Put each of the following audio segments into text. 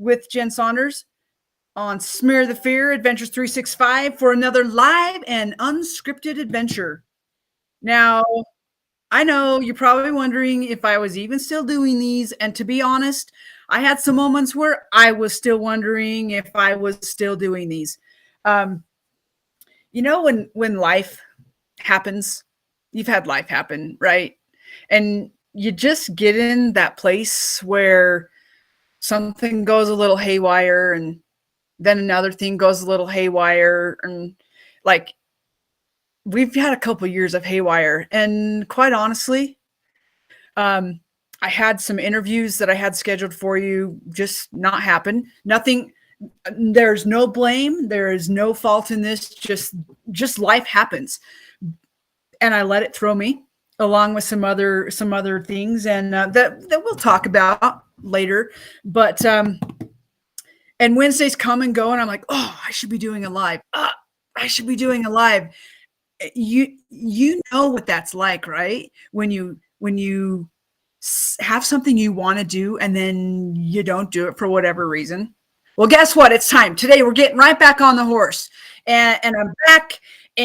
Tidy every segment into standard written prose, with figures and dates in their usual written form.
with Jen Saunders on Smear the Fear Adventures 365 for another live and unscripted adventure. Now, I know you're probably wondering if I was even still doing these, and to be honest, I had some moments where I was still wondering if I was still doing these. Um, when life happens, you've had life happen, right? And you just get in that place where something goes a little haywire, and then another thing goes a little haywire, and like we've had a couple years of haywire, and quite honestly, um, I had some interviews that I had scheduled for you just not happen. Nothing. There's no blame. There is no fault in this. Just life happens, and I let it throw me along with some other things, and that we'll talk about later. But and Wednesdays come and go, and I'm like, oh, I should be doing a live. I should be doing a live. You know what that's like, right? When you have something you want to do and then you don't do it for whatever reason. Well, guess what? It's time. Today we're getting right back on the horse, and I'm back,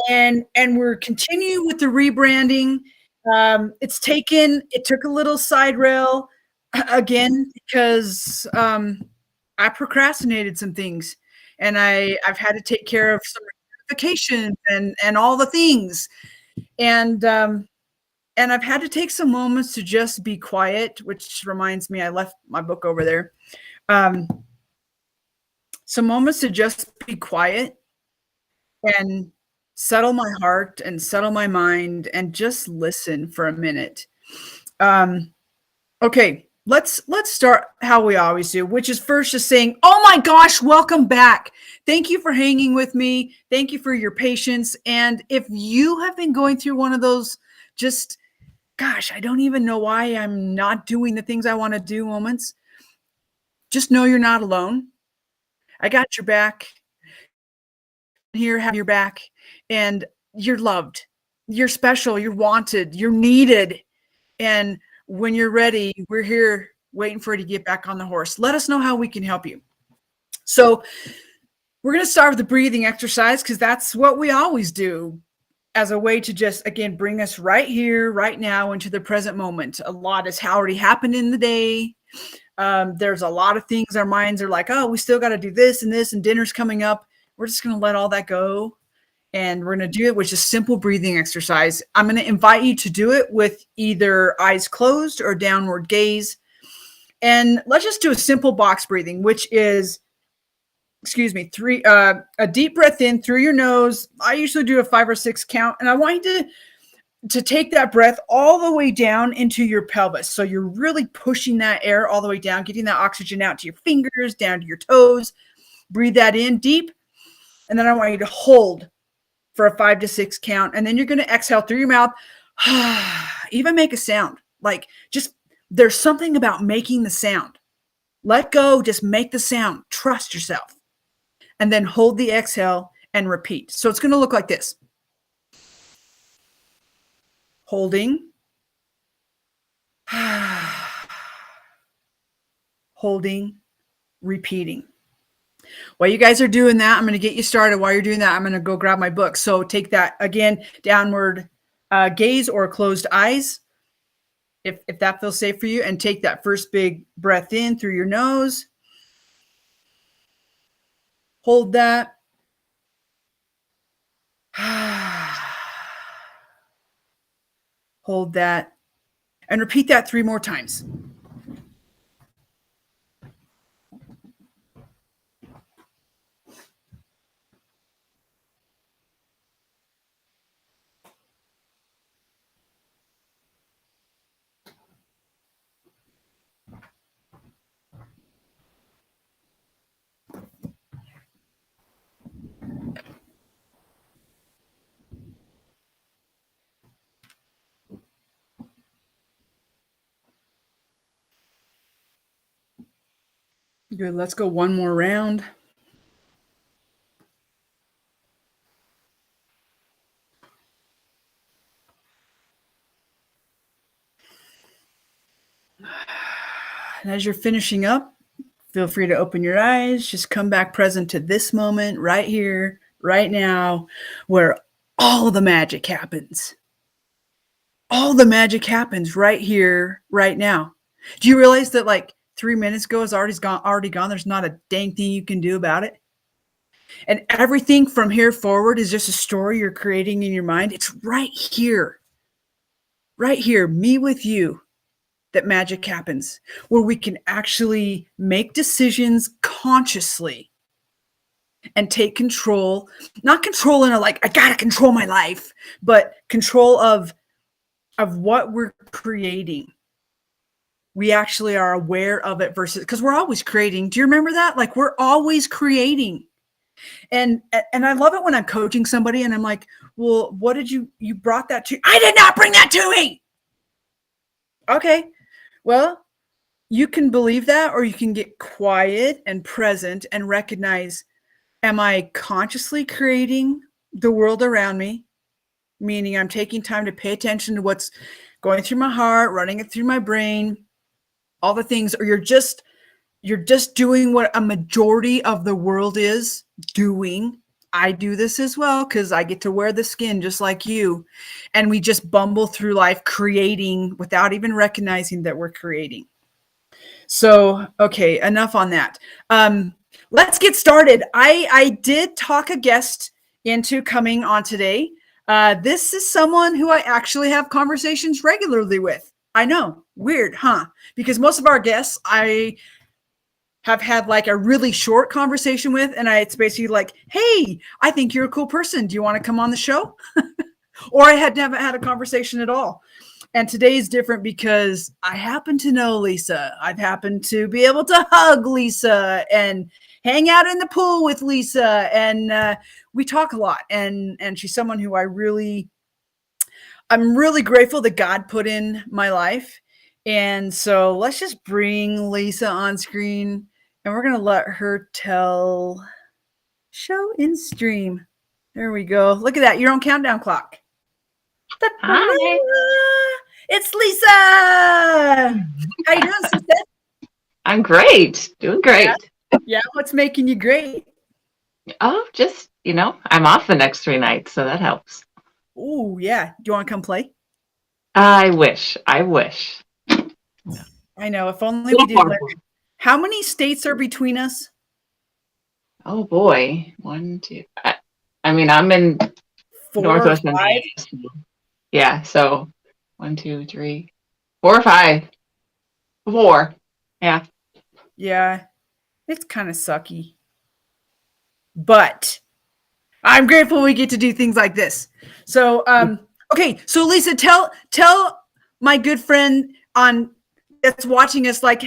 and we're continuing with the rebranding. It took a little side rail again because I procrastinated some things, and I've had to take care of some notifications and all the things, and I've had to take some moments to just be quiet, which reminds me, I left my book over there. Some moments to just be quiet and settle my heart and settle my mind and just listen for a minute. Okay, let's start how we always do, which is first just saying, oh my gosh, welcome back. Thank you for hanging with me. Thank you for your patience. And if you have been going through one of those just, gosh, I don't even know why I'm not doing the things I want to do moments, just know you're not alone. I got your back. Here, have your back, and you're loved. You're special. You're wanted. You're needed. And when you're ready, we're here waiting for you to get back on the horse. Let us know how we can help you. So we're going to start with the breathing exercise because that's what we always do as a way to just, again, bring us right here, right now into the present moment. A lot has already happened in the day. There's a lot of things our minds are like, oh, we still got to do this, and dinner's coming up. We're just going to let all that go. And we're going to do it with just simple breathing exercise. I'm going to invite you to do it with either eyes closed or downward gaze. And let's just do a simple box breathing, which is, a deep breath in through your nose. I usually do a 5 or 6 count. And I want you to take that breath all the way down into your pelvis. So you're really pushing that air all the way down, getting that oxygen out to your fingers, down to your toes. Breathe that in deep. And then I want you to hold for a 5 to 6 count. And then you're going to exhale through your mouth. Even make a sound. Like, just, there's something about making the sound. Let go. Just make the sound. Trust yourself. And then hold the exhale and repeat. So it's going to look like this. Holding. Holding. Repeating. While you guys are doing that, I'm going to get you started. While you're doing that, I'm going to go grab my book. So take that, again, downward gaze or closed eyes, if that feels safe for you, and take that first big breath in through your nose. Hold that. Hold that. And repeat that 3 more times. Good. Let's go one more round. And as you're finishing up, Feel free to open your eyes. Just come back present to this moment right here, right now, where all the magic happens. All the magic happens right here, right now. Do you realize that like 3 minutes ago is already gone? There's not a dang thing you can do about it. And everything from here forward is just a story you're creating in your mind. It's right here, me with you, that magic happens, where we can actually make decisions consciously and take control, not control in a like, I gotta control my life, but control of what we're creating. We actually are aware of it versus, because we're always creating. Do you remember that? Like we're always creating. And I love it when I'm coaching somebody and I'm like, well, what did you brought that to? I did not bring that to me. Okay. Well, you can believe that, or you can get quiet and present and recognize, am I consciously creating the world around me? Meaning I'm taking time to pay attention to what's going through my heart, running it through my brain, all the things, or you're just doing what a majority of the world is doing. I do this as well because I get to wear the skin just like you. And we just bumble through life creating without even recognizing that we're creating. So, okay, enough on that. Let's get started. I did talk a guest into coming on today. This is someone who I actually have conversations regularly with. I know, weird, huh? Because most of our guests I have had like a really short conversation with, and it's basically like, hey, I think you're a cool person. Do you want to come on the show? Or I haven't had a conversation at all. And today is different because I happen to know LIsa. I've happened to be able to hug LIsa and hang out in the pool with LIsa. And we talk a lot. And she's someone who I'm really grateful that God put in my life. And so let's just bring LIsa on screen. And we're going to let her tell show in stream. There we go. Look at that. Your own countdown clock. Hi. It's LIsa. How you doing, sister? I'm great. Doing great. Yeah. What's making you great? Oh, just, I'm off the next 3 nights, so that helps. Oh, yeah. Do you want to come play? I wish. I know. If only we did. How many states are between us? Oh, boy. 1, 2. I'm in 4 Northwest or 5? Indiana. Yeah, so 1, 2, 3, 4 or 5. 4. Yeah. Yeah. It's kind of sucky. But I'm grateful we get to do things like this. So, okay. So LIsa, tell my good friend that's watching us, like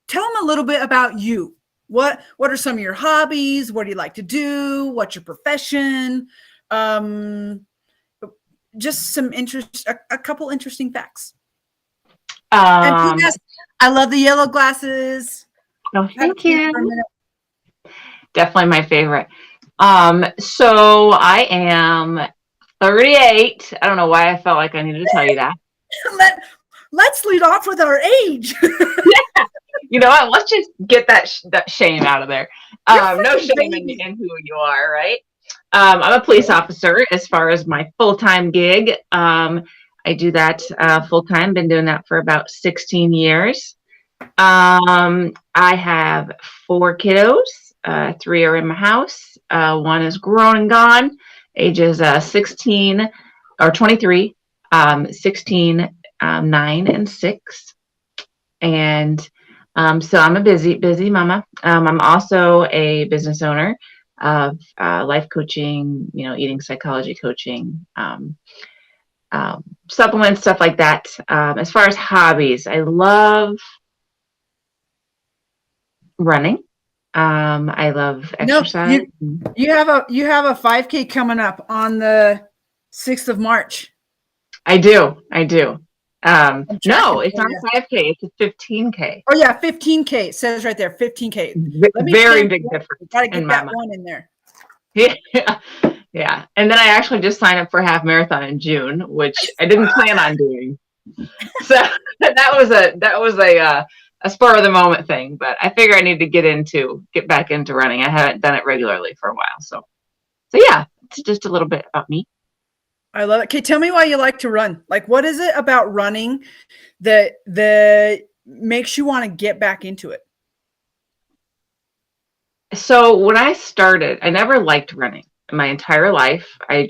tell them a little bit about you. What are some of your hobbies? What do you like to do? What's your profession? Just some a couple interesting facts. And yes, I love the yellow glasses. Oh, thank you. Definitely my favorite. So I am 38. I don't know why I felt like I needed to tell you that. Let's lead off with our age. Yeah. You know what? Let's just get that shame out of there. No shame in who you are, right? I'm a police officer as far as my full-time gig. I do that full-time. Been doing that for about 16 years. I have 4 kiddos. 3 are in my house. 1 is grown and gone. Ages 16 or 23, 16, 9, and 6. And so I'm a busy mama. I'm also a business owner of life coaching, eating psychology coaching, supplements, stuff like that. As far as hobbies, I love running. I love exercise. No, you have a 5K coming up on the 6th of March. I do. No, it's not 5K. It's a 15K. Oh yeah, 15K. It says right there, 15K. Very big difference. Gotta get that one in there. Yeah. And then I actually just signed up for a half marathon in June, which I didn't plan on doing. So that was a spur of the moment thing, but I figure I need to get back into running. I haven't done it regularly for a while. So yeah, it's just a little bit about me. I love it. Okay, tell me why you like to run. Like, what is it about running that makes you want to get back into it? So when I started, I never liked running in my entire life. I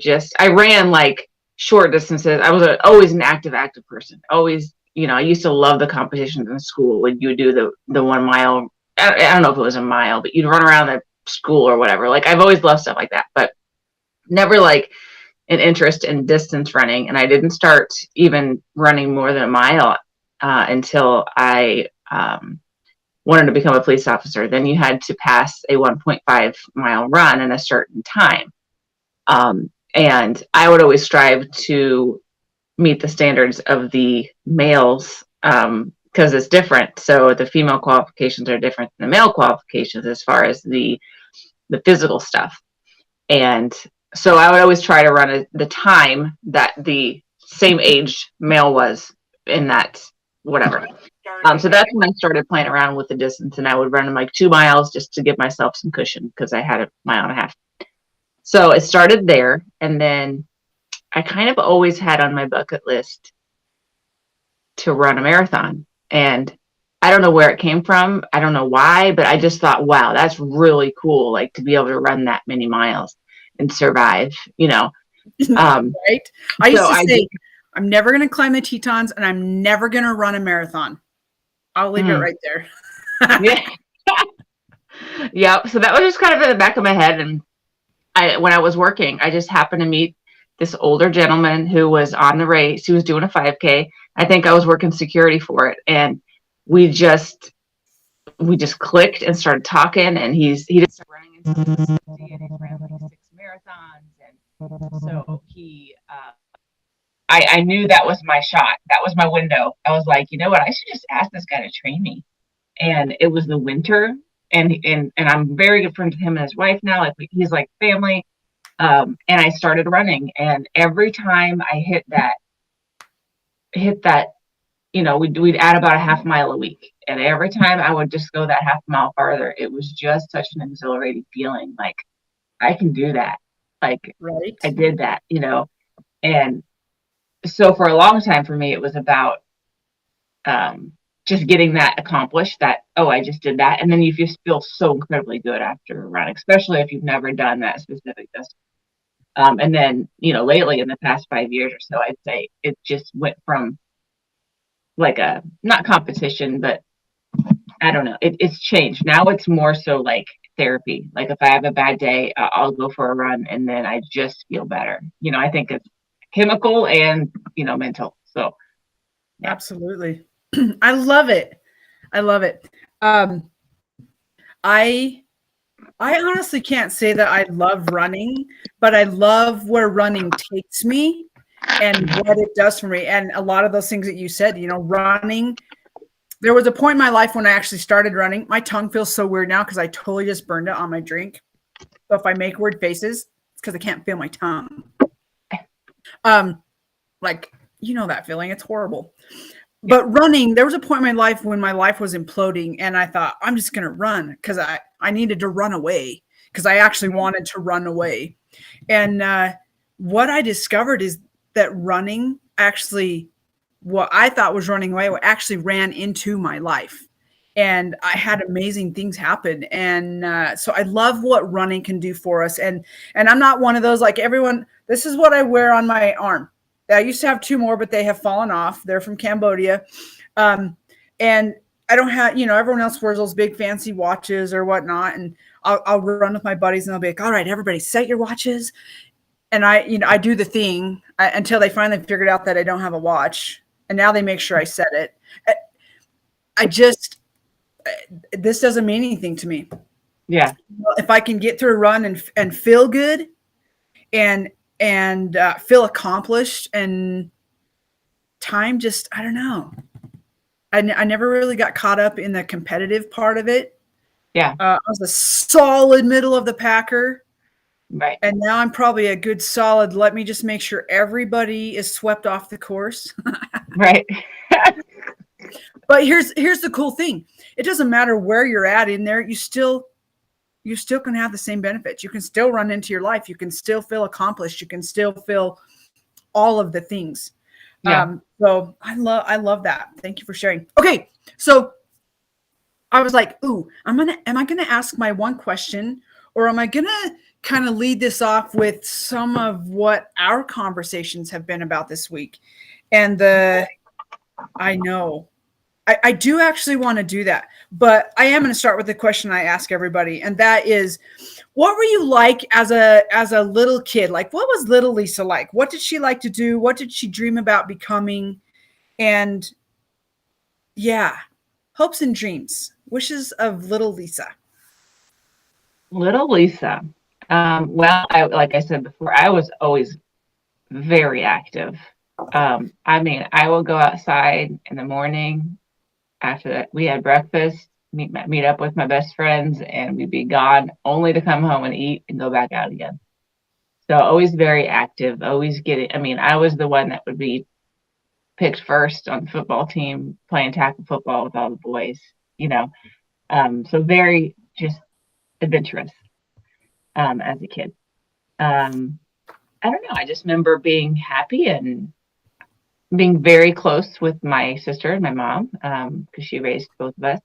ran like short distances. I was always an active person. Always, I used to love the competitions in school when you would do the 1 mile. I don't know if it was a mile, but you'd run around the school or whatever. Like, I've always loved stuff like that, but never like an interest in distance running. And I didn't start even running more than a mile until I wanted to become a police officer. Then you had to pass a 1.5 mile run in a certain time. And I would always strive to meet the standards of the males because it's different. So the female qualifications are different than the male qualifications as far as the physical stuff. And so I would always try to run the time that the same age male was in that whatever. So that's when I started playing around with the distance, and I would run like 2 miles just to give myself some cushion because I had a mile and a half. So it started there, and then I kind of always had on my bucket list to run a marathon. And I don't know where it came from. I don't know why, but I just thought, wow, that's really cool. Like, to be able to run that many miles and survive, Right. I used to say, I'm never going to climb the Tetons and I'm never going to run a marathon. I'll leave it right there. Yeah. Yeah. So that was just kind of in the back of my head. And when I was working, I just happened to meet this older gentleman who was on the race. He was doing a 5K. I think I was working security for it. And we just clicked and started talking, and he just started running into and ran like 6 marathons. And so I knew that was my shot. That was my window. I was like, you know what? I should just ask this guy to train me. And it was the winter, and I'm very good friends with him and his wife now. Like, he's like family. And I started running, and every time I hit that, we'd add about a half mile a week. And every time I would just go that half mile farther, it was just such an exhilarating feeling. Like, I can do that. Like, right. I did that, and so for a long time for me, it was about just getting that accomplished, that, oh, I just did that. And then you just feel so incredibly good after a run, especially if you've never done that specific distance. And then, lately in the past 5 years or so, I'd say it just went from like a, not competition, but I don't know. It's changed. Now it's more so like therapy. Like, if I have a bad day, I'll go for a run, and then I just feel better. I think it's chemical and, mental. So. Yeah. Absolutely. I love it. I love it. I honestly can't say that I love running, but I love where running takes me and what it does for me. And a lot of those things that you said, running, there was a point in my life when I actually started running. My tongue feels so weird now because I totally just burned it on my drink. So if I make weird faces, it's because I can't feel my tongue. Like, that feeling, it's horrible. But running, there was a point in my life when my life was imploding, and I thought, I'm just going to run because I needed to run away because I actually wanted to run away. And what I discovered is that running actually, what I thought was running away, actually ran into my life. And I had amazing things happen. And so I love what running can do for us. And I'm not one of those, like everyone, this is what I wear on my arm. I used to have 2 more, but they have fallen off. They're from Cambodia. And I don't have, everyone else wears those big fancy watches or whatnot. And I'll run with my buddies and they'll be like, all right, everybody set your watches. And I do the thing until they finally figured out that I don't have a watch. And now they make sure I set it. This doesn't mean anything to me. Yeah. If I can get through a run and feel good and feel accomplished, and time just, I don't know. I never really got caught up in the competitive part of it. Yeah. I was a solid middle of the packer. Right. And now I'm probably a good solid, let me just make sure everybody is swept off the course. Right. But here's the cool thing. It doesn't matter where you're at in there. You still can have the same benefits. You can still run into your life. You can still feel accomplished. You can still feel all of the things. Yeah. So I love that. Thank you for sharing. Okay. So I was like, ooh, am I gonna ask my one question, or am I gonna kind of lead this off with some of what our conversations have been about this week? And I know I do actually want to do that, but I am going to start with the question I ask everybody. And that is, what were you like as a little kid? Like, what was little Lisa like? What did she like to do? What did she dream about becoming? And yeah, hopes and dreams, wishes of little Lisa. Little Lisa. Well, like I said before, I was always very active. I mean, I will go outside in the morning after that we had breakfast, meet up with my best friends, and we'd be gone only to come home and eat and go back out again. So always very active, always I mean, I was the one that would be picked first on the football team, playing tackle football with all the boys, so very just adventurous as a kid. I don't know. I just remember being happy and being very close with my sister and my mom, because she raised both of us.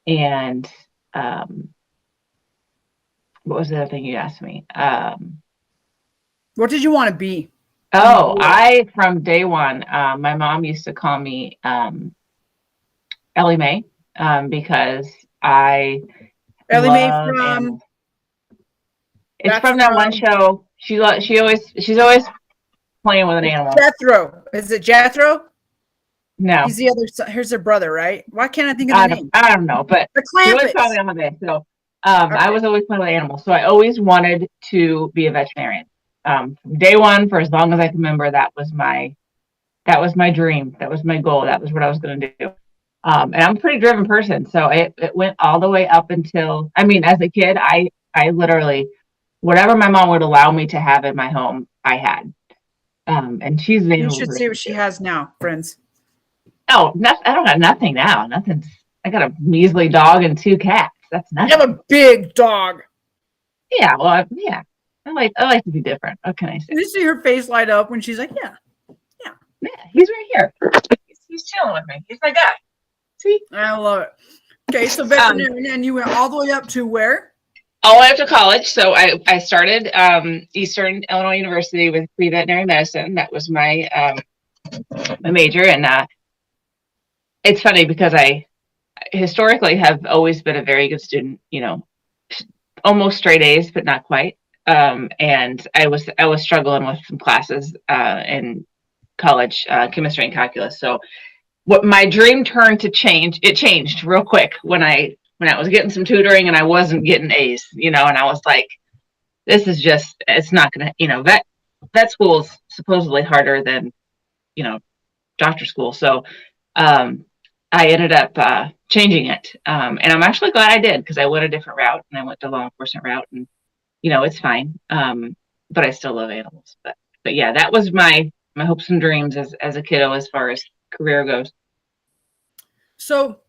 And what was the other thing you asked me? What did you want to be? From day one, my mom used to call me Ellie Mae, because Ellie Mae from animals. It's from that one show. She's always playing with an animal. Jethro. Is it Jethro? No. He's the other. Here's her brother, right? Why can't I think of the name? I don't know, but she always called me on my bed. So I was always playing with animals. So I always wanted to be a veterinarian. From day one, for as long as I can remember, that was my dream. That was my goal. That was what I was going to do. And I'm a pretty driven person. So it went all the way up until, I mean, as a kid, I literally, whatever my mom would allow me to have in my home, I had. And she's the You should see what she has now, friends. Oh, I don't got nothing now. Nothing's. I got a measly dog and 2 cats. That's nothing. You have a big dog. Yeah, well, yeah. I like to be different. What can I say? Did you see her face light up when she's like, yeah. He's right here. He's chilling with me. He's my guy. See? I love it. Okay, so veterinarian, and you went all the way up to where? All the way up to college. So I started Eastern Illinois University with pre-veterinary medicine. That was my major, and it's funny because I historically have always been a very good student. Almost straight A's, but not quite. And I was struggling with some classes in college, chemistry and calculus. So what my dream it changed real quick when I was getting some tutoring and I wasn't getting A's, and I was like, this is just, it's not going to, vet school's supposedly harder than, doctor school. So I ended up changing it. And I'm actually glad I did, because I went a different route, and I went the law enforcement route, and, it's fine. But I still love animals. But yeah, that was my hopes and dreams as a kiddo as far as career goes. So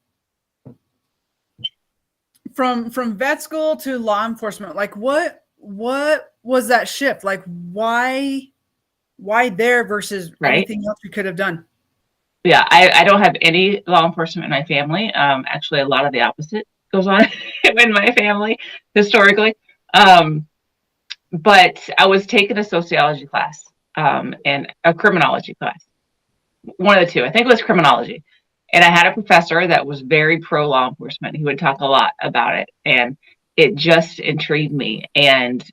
from vet school to law enforcement, like what was that shift? Like why there versus anything else you could have done? Yeah, I don't have any law enforcement in my family. Actually, a lot of the opposite goes on in my family historically. But I was taking a sociology class and a criminology class. One of the two. I think it was criminology. And I had a professor that was very pro law enforcement. He would talk a lot about it, and it just intrigued me. And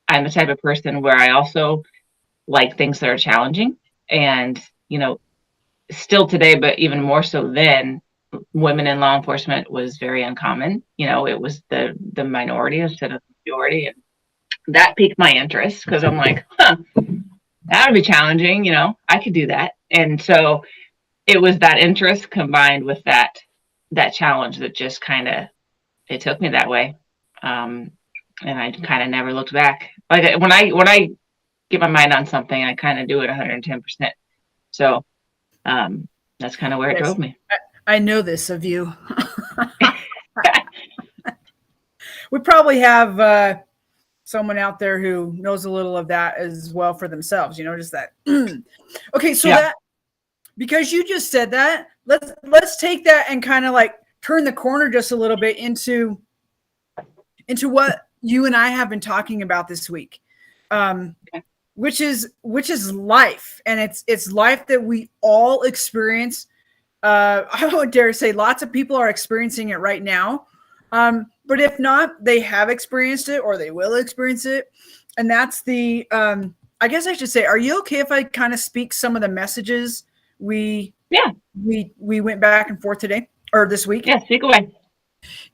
I'm the type of person where I also like things that are challenging. And, still today, but even more so then, women in law enforcement was very uncommon. It was the minority instead of the majority. And that piqued my interest, because I'm like, that would be challenging. I could do that. And so it was that interest combined with that challenge that just it took me that way. And I kind of never looked back. Like when I get my mind on something, I kind of do it 110%. So, I that's kind of where it Yes. drove me. I know this of you. We probably have someone out there who knows a little of that as well for themselves, just that. Okay, so that, because you just said that, let's take that and kind of like turn the corner just a little bit into what you and I have been talking about this week, which is life, and it's life that we all experience. I would dare say lots of people are experiencing it right now, but if not, they have experienced it or they will experience it, and that's the. I guess I should say, are you okay if I kind of speak some of the messages we went back and forth today or this week? Yeah, speak away.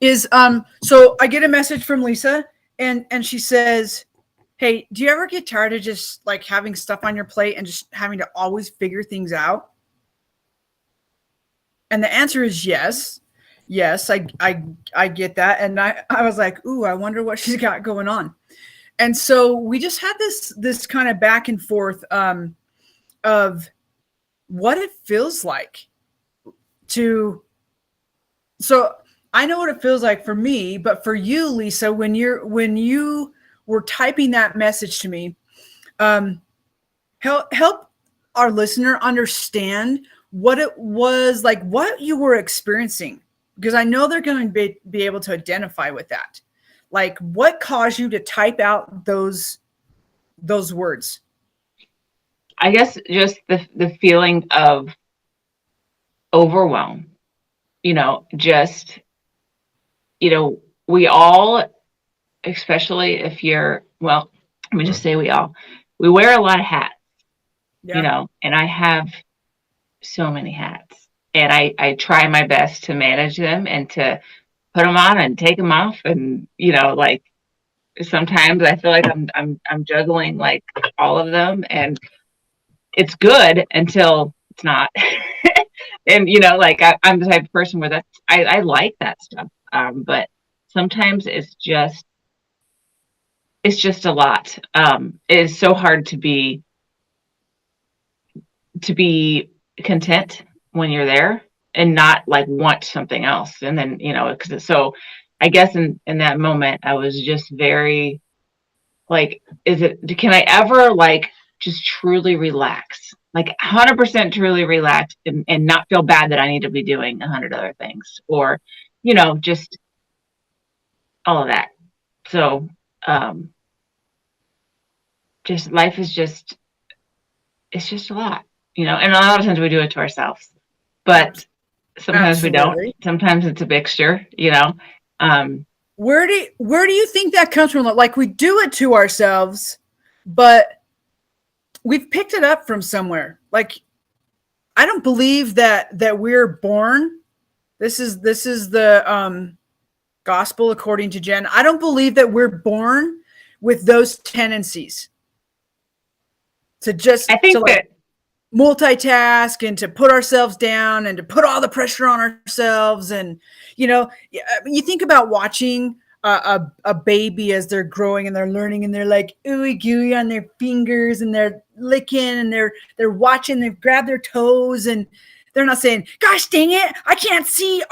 So I get a message from Lisa, and she says, hey, do you ever get tired of just like having stuff on your plate and just having to always figure things out? And the answer is yes. Yes, I get that. And I was like, ooh, I wonder what she's got going on. And so we just had this kind of back and forth of what it feels like to. So I know what it feels like for me, but for you, Lisa, when you were typing that message to me, help our listener understand what it was like, what you were experiencing, because I know they're going to be able to identify with that. Like, what caused you to type out those words? I guess just the feeling of overwhelm, just, we all, especially if you're, well, let me just say we wear a lot of hats, and I have so many hats, and I try my best to manage them and to put them on and take them off. And, like sometimes I feel like I'm juggling like all of them, and it's good until it's not. And, like I'm the type of person where I like that stuff. But sometimes it's just a lot. It is so hard to be content when you're there and not like want something else. And then, so I guess in that moment, I was just very like, can I ever like just truly relax, like 100% truly relax and not feel bad that I need to be doing 100 other things, or, just all of that. So, just life is it's just a lot, and a lot of times we do it to ourselves, but sometimes we don't. Sometimes it's a mixture, Where do you think that comes from? Like, we do it to ourselves, but we've picked it up from somewhere. Like, I don't believe that we're born. This is the gospel according to Jen. I don't believe that we're born with those tendencies to just multitask and to put ourselves down and to put all the pressure on ourselves. And, you think about watching a baby as they're growing and they're learning and they're like ooey gooey on their fingers and they're licking and they're watching, they've grabbed their toes and they're not saying, gosh, dang it, I can't see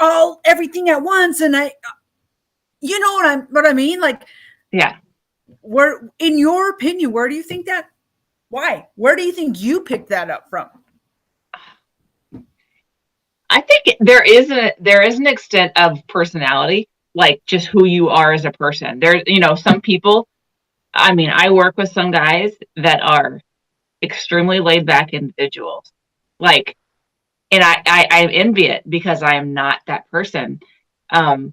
everything at once. And what I mean? Like, yeah. In your opinion, where do you think that? Why? Where do you think you picked that up from? I think there is an extent of personality, like just who you are as a person. There's, some people, I work with some guys that are extremely laid back individuals, like, and I envy it because I am not that person. And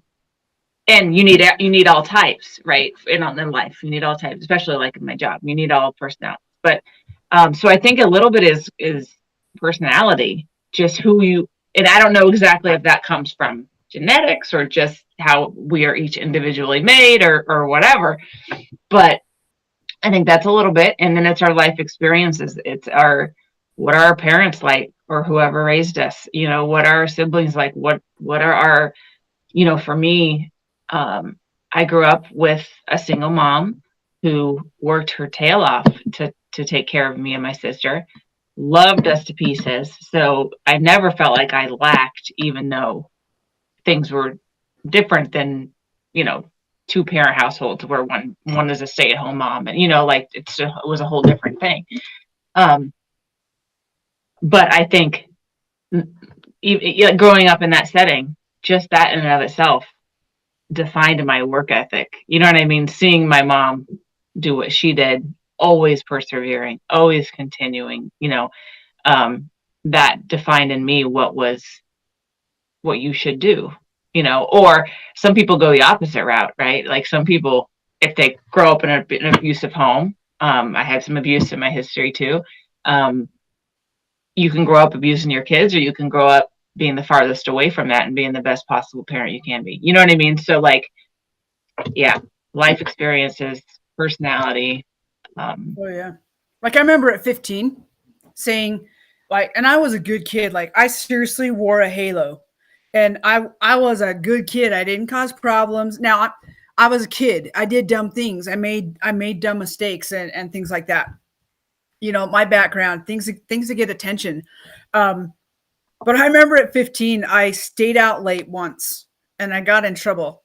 you need all types, right? In life, you need all types, especially like in my job, you need all personalities. But so I think a little bit is personality, just who you, and I don't know exactly if that comes from genetics or just how we are each individually made or whatever. But I think that's a little bit, and then it's our life experiences. It's what are our parents like, or whoever raised us, what are our siblings like? What are our, for me, I grew up with a single mom who worked her tail off to take care of me and my sister. loved us to pieces. So I never felt like I lacked, even though things were different than, you know, two parent households where one is a stay at home mom, and, you know, like it was a whole different thing. But I think growing up in that setting, just that in and of itself defined my work ethic. You know what I mean? Seeing my mom do what she did, always persevering, always continuing, you know, that defined in me what you should do, you know. Or some people go the opposite route, right? Like some people, if they grow up in an abusive home, I had some abuse in my history too. You can grow up abusing your kids, or you can grow up being the farthest away from that and being the best possible parent you can be. You know what I mean? So like, yeah, life experiences, personality. Oh yeah. Like I remember at 15 saying like, and I was a good kid. Like I seriously wore a halo and I was a good kid. I didn't cause problems. Now I was a kid. I did dumb things. I made dumb mistakes and things like that. You know, my background, things to get attention. But I remember at 15, I stayed out late once and I got in trouble.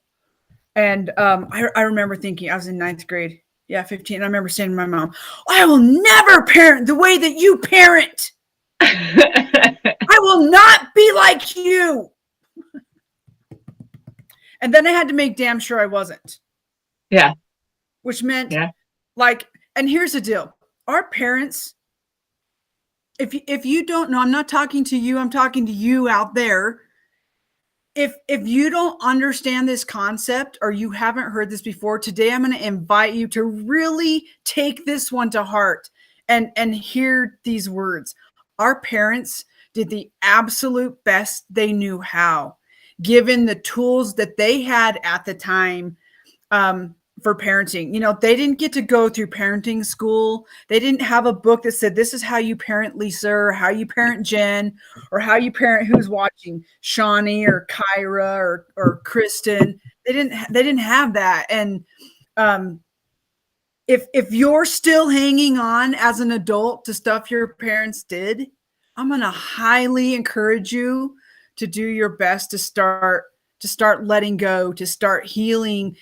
And I remember thinking, I was in 9th grade. Yeah, 15. I remember saying to my mom, I will never parent the way that you parent. I will not be like you. And then I had to make damn sure I wasn't. Yeah. Which meant like, and here's the deal. Our parents, if you don't know, I'm not talking to you, I'm talking to you out there. If you don't understand this concept or you haven't heard this before, today I'm going to invite you to really take this one to heart and hear these words. Our parents did the absolute best they knew how, given the tools that they had at the time, for parenting. You know, they didn't get to go through parenting school. They didn't have a book that said, this is how you parent Lisa, or how you parent Jen, or how you parent who's watching, Shawnee or Kyra or Kristen. They didn't have that. And if you're still hanging on as an adult to stuff your parents did, I'm going to highly encourage you to do your best to start letting go, to start healing.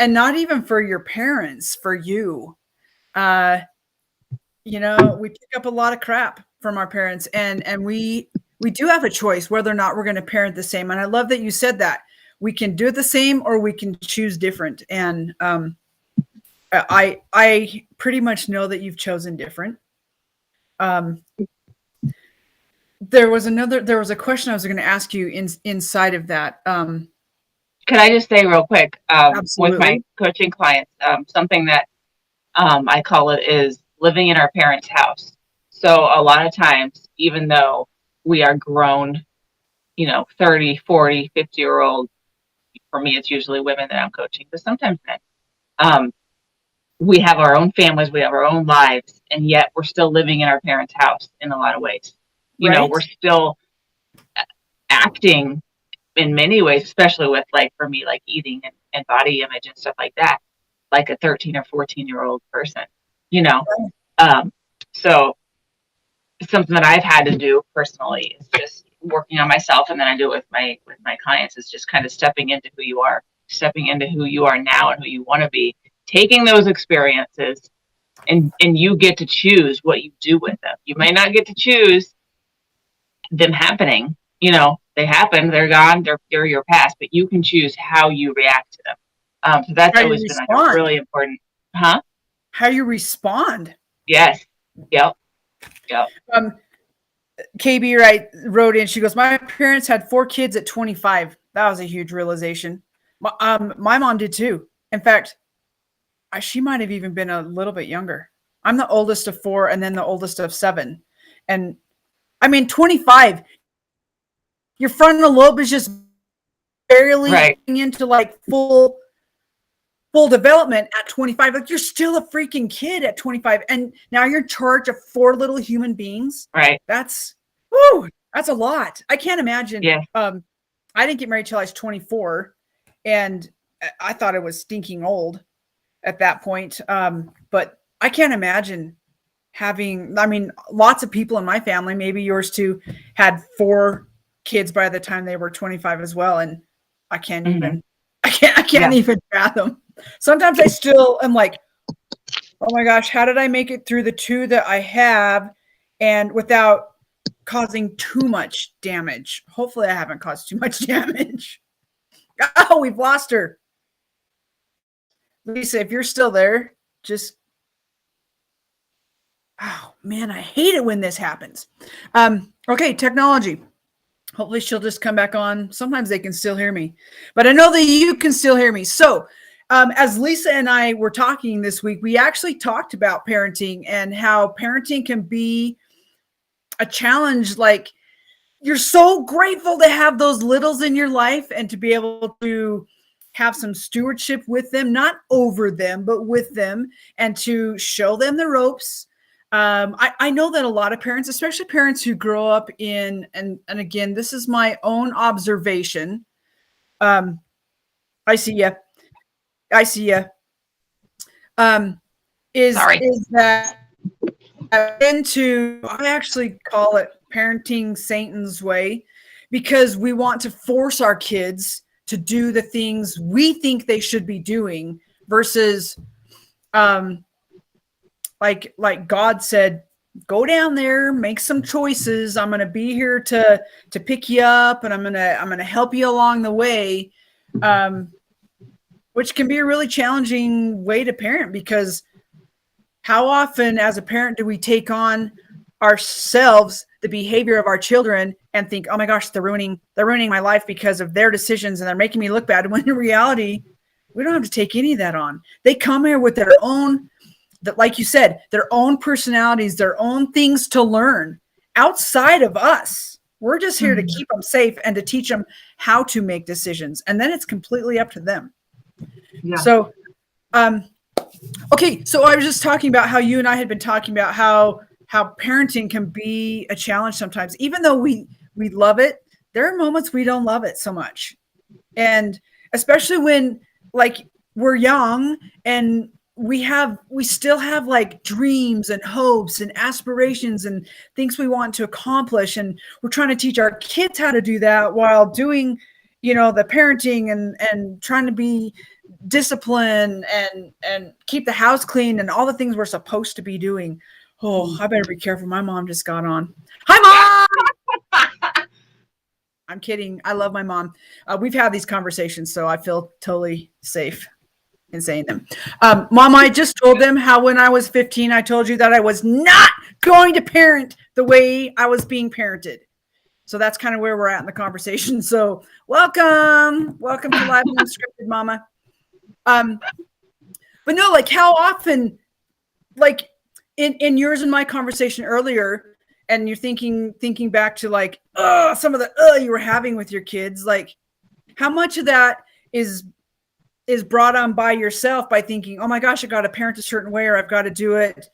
And not even for your parents, for you. You know, we pick up a lot of crap from our parents, and we do have a choice whether or not we're going to parent the same. And I love that you said that. We can do it the same or we can choose different. And I pretty much know that you've chosen different. There was a question I was going to ask you inside of that. Could I just say real quick, Absolutely. with my coaching clients, something that I call it is living in our parents' house. So a lot of times, even though we are grown, you know, 30, 40, 50-year-old, for me, it's usually women that I'm coaching, but sometimes men, we have our own families, we have our own lives, and yet we're still living in our parents' house in a lot of ways. You know, we're still acting in many ways, especially with, like, for me, like eating and body image and stuff like that, like a 13 or 14-year-old person, you know? So something that I've had to do personally is just working on myself. And then I do it with my clients, is just kind of stepping into who you are now and who you want to be, taking those experiences, and you get to choose what you do with them. You may not get to choose them happening, you know, they happen, they're gone, they're your past, but you can choose how you react to them. So that's always been like a really important, how you respond. Yes. Yep. KB wrote in, she goes, my parents had 4 kids at 25. That was a huge realization. My mom did too. In fact, she might have even been a little bit younger. I'm the oldest of 4 and then the oldest of 7. And I mean, 25, your frontal lobe is just barely into like full development at 25. Like, you're still a freaking kid at 25. And now you're in charge of 4 little human beings. Right. That's a lot. I can't imagine. Yeah. I didn't get married till I was 24, and I thought I was stinking old at that point. But I can't imagine having, I mean, lots of people in my family, maybe yours too, had 4 kids by the time they were 25 as well. And I can't even, I can't even fathom. Sometimes I still am like, oh my gosh, how did I make it through the 2 that I have and without causing too much damage? Hopefully I haven't caused too much damage. Oh, we've lost her. Lisa, if you're still there, just, oh man, I hate it when this happens. Okay, technology. Hopefully she'll just come back on. Sometimes they can still hear me, but I know that you can still hear me. So as Lisa and I were talking this week, we actually talked about parenting and how parenting can be a challenge. Like, you're so grateful to have those littles in your life and to be able to have some stewardship with them, not over them, but with them, and to show them the ropes. I know that a lot of parents, especially parents who grow up in, and again, this is my own observation. I see ya. Is that I actually call it parenting Satan's way, because we want to force our kids to do the things we think they should be doing versus like God said, go down there, make some choices. I'm going to be here to pick you up, and I'm going to help you along the way. Which can be a really challenging way to parent, because how often as a parent do we take on ourselves the behavior of our children and think, oh my gosh, they're ruining my life because of their decisions and they're making me look bad. When in reality, we don't have to take any of that on. They come here with their own, that, like you said, their own personalities, their own things to learn outside of us. We're just here to keep them safe and to teach them how to make decisions. And then it's completely up to them. Yeah. So, okay. So I was just talking about how you and I had been talking about how parenting can be a challenge sometimes, even though we love it. There are moments we don't love it so much. And especially when, like, we're young and we still have like dreams and hopes and aspirations and things we want to accomplish. And we're trying to teach our kids how to do that while doing, the parenting and trying to be disciplined and keep the house clean and all the things we're supposed to be doing. Oh, I better be careful. My mom just got on. Hi, Mom! I'm kidding. I love my mom. We've had these conversations, so I feel totally safe in saying them. Mom, I just told them how when I was 15, I told you that I was not going to parent the way I was being parented. So that's kind of where we're at in the conversation. So welcome to Live and Unscripted, Mama. But no, like, how often, like in yours and my conversation earlier, and you're thinking back to like, some of the you were having with your kids, like how much of that is brought on by yourself by thinking, oh my gosh, I got to parent a certain way, or I've got to do it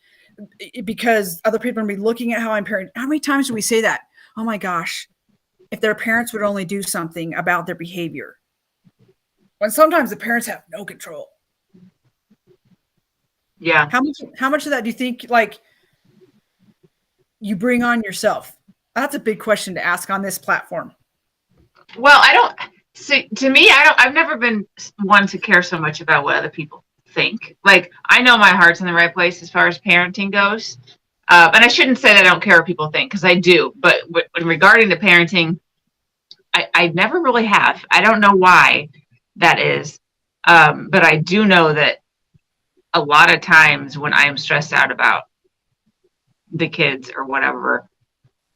because other people are going to be looking at how I'm parenting. How many times do we say that? Oh my gosh, if their parents would only do something about their behavior. When sometimes the parents have no control. Yeah. How much of that do you think, like, you bring on yourself? That's a big question to ask on this platform. Well, I've never been one to care so much about what other people think. Like, I know my heart's in the right place as far as parenting goes. And I shouldn't say that I don't care what people think, because I do. But regarding the parenting, I never really have. I don't know why that is. But I do know that a lot of times when I am stressed out about the kids or whatever,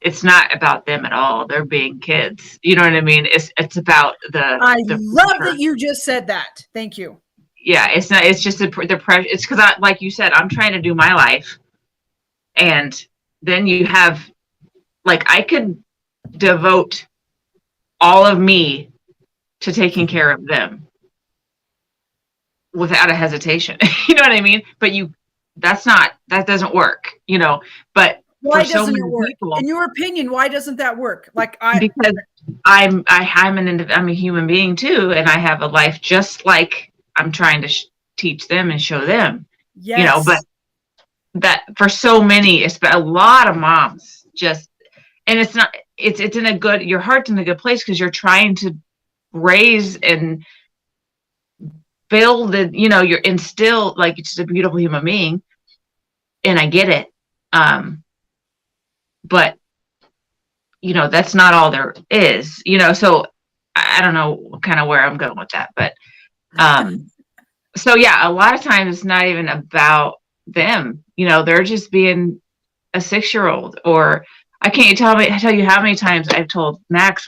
it's not about them at all. They're being kids. You know what I mean? It's about I love that you just said that. Thank you. Yeah, it's not. It's just the pressure. It's because, like you said, I'm trying to do my life, and then you have, like, I could devote all of me to taking care of them without a hesitation. You know what I mean? But that doesn't work, but why doesn't it work? In your opinion, why doesn't that work? Because I'm a human being too. And I have a life just like I'm trying to teach them and show them, yes. But that for so many, it's a lot of moms just, and it's not, it's in a good, your heart's in a good place because you're trying to raise and build and, you're instill, like, it's just a beautiful human being. And I get it. But that's not all there is, so I don't know kind of where I'm going with that, but, so yeah, a lot of times it's not even about them, they're just being a 6-year-old, or I can't tell you how many times I've told Max,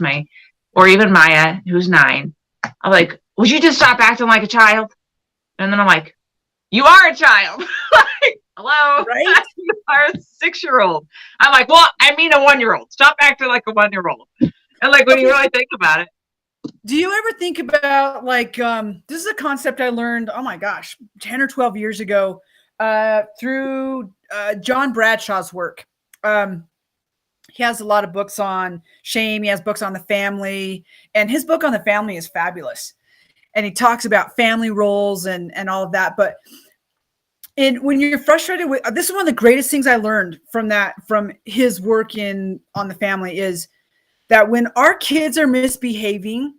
or even Maya, who's 9, I'm like, would you just stop acting like a child? And then I'm like, you are a child. Like, hello, right? You are a 6-year-old. I'm like, well, I mean a 1-year-old. Stop acting like a 1-year-old. And like, when you really think about it. Do you ever think about, like, this is a concept I learned, oh my gosh, 10 or 12 years ago, through John Bradshaw's work. He has a lot of books on shame. He has books on the family, and his book on the family is fabulous. And he talks about family roles and all of that. But when you're frustrated with, this is one of the greatest things I learned from his work on the family, is that when our kids are misbehaving,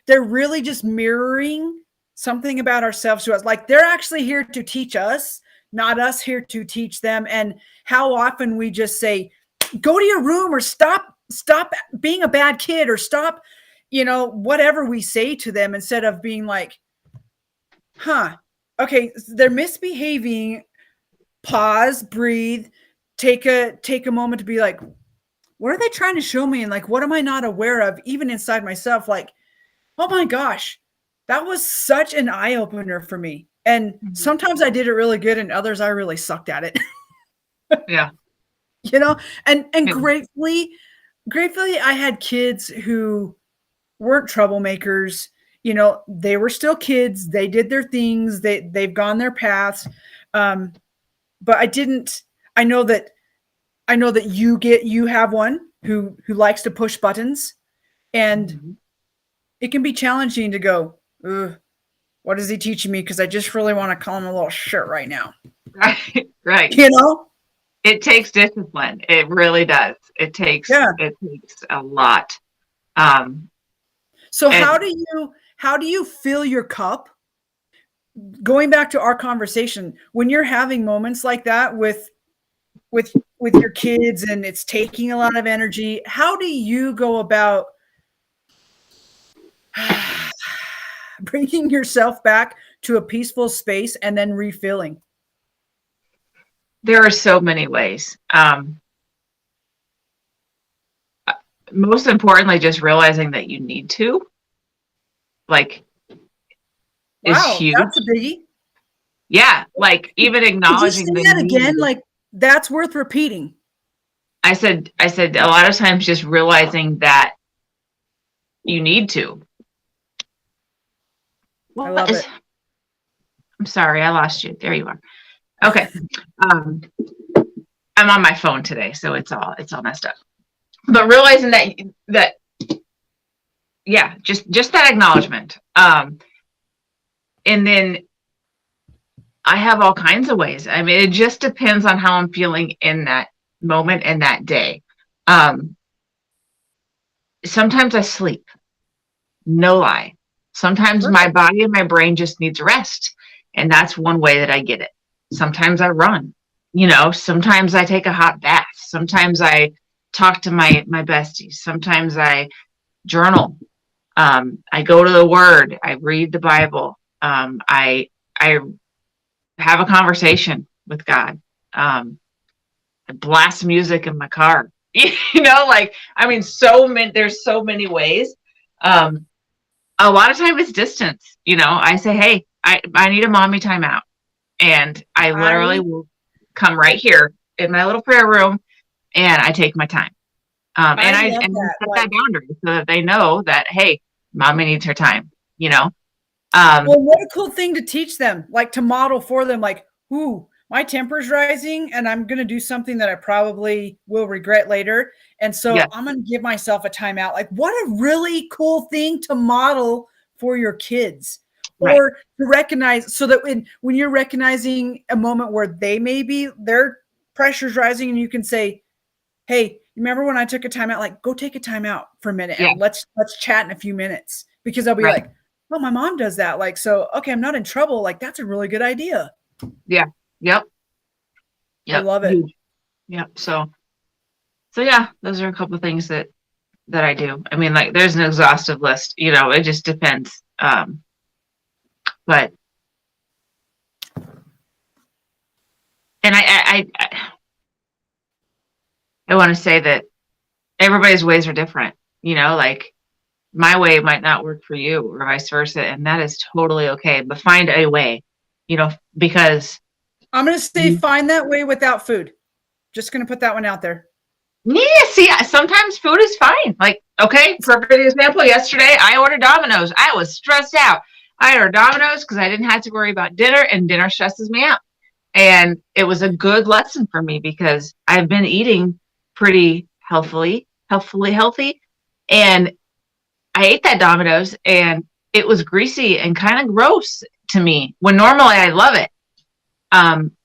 they're really just mirroring something about ourselves to us. Like, they're actually here to teach us, not us here to teach them. And how often we just say, go to your room, or stop being a bad kid, or stop, whatever we say to them, instead of being like, okay, they're misbehaving. Pause, breathe, take a moment to be like, what are they trying to show me? And like, what am I not aware of, even inside myself? Like, oh my gosh, that was such an eye opener for me. And sometimes I did it really good, and others I really sucked at it. Yeah. And gratefully I had kids who weren't troublemakers. They were still kids. They did their things. They've gone their paths. But I know that you have one who likes to push buttons, and it can be challenging to go, ugh, what is he teaching me? Because I just really want to call him a little shit right now. Right. It takes discipline. It really does. It takes a lot. So how do you fill your cup? Going back to our conversation, when you're having moments like that with your kids, and it's taking a lot of energy, how do you go about bringing yourself back to a peaceful space and then refilling? There are so many ways. Most importantly, just realizing that you need to, like, is huge. That's a biggie. Yeah, like, even acknowledging that again, like, that's worth repeating. I said a lot of times just realizing that you need to. I love it. I'm sorry, I lost you. There you are. Okay. I'm on my phone today, so it's all messed up. But realizing that yeah, just that acknowledgement. And then I have all kinds of ways. I mean, it just depends on how I'm feeling in that moment and that day. Sometimes I sleep. No lie. Sometimes my body and my brain just needs rest. And that's one way that I get it. Sometimes I run, sometimes I take a hot bath. Sometimes I talk to my besties. Sometimes I journal. I go to the Word. I read the Bible. I have a conversation with God. I blast music in my car. There's so many ways. A lot of time it's distance. I say, hey, I need a mommy timeout. And I literally will come right here in my little prayer room, and I take my time. And I set that boundary so that they know that, hey, mommy needs her time, Well, what a cool thing to teach them, like, to model for them, like, ooh, my temper's rising, and I'm going to do something that I probably will regret later. And so I'm going to give myself a timeout. Like, what a really cool thing to model for your kids. Right. or to recognize, so that when you're recognizing a moment where their pressure's rising, and you can say, hey, remember when I took a time out? Like, go take a time out for a minute, Yeah. and let's chat in a few minutes, because I'll be Right. like, well, my mom does that. Like, so, okay, I'm not in trouble. Like, that's a really good idea. Yeah. Yep. I love it. Yep. So yeah, those are a couple of things that I do. I mean, like, there's an exhaustive list, it just depends. But, and I want to say that everybody's ways are different, like, my way might not work for you, or vice versa. And that is totally okay, but find a way, because I'm going to say find that way without food. Just going to put that one out there. Yeah, see, sometimes food is fine. Like, okay, perfect example. Yesterday, I ordered Domino's. I was stressed out. I ordered Domino's because I didn't have to worry about dinner, and dinner stresses me out. And it was a good lesson for me, because I've been eating pretty healthy. And I ate that Domino's, and it was greasy and kind of gross to me, when normally I love it.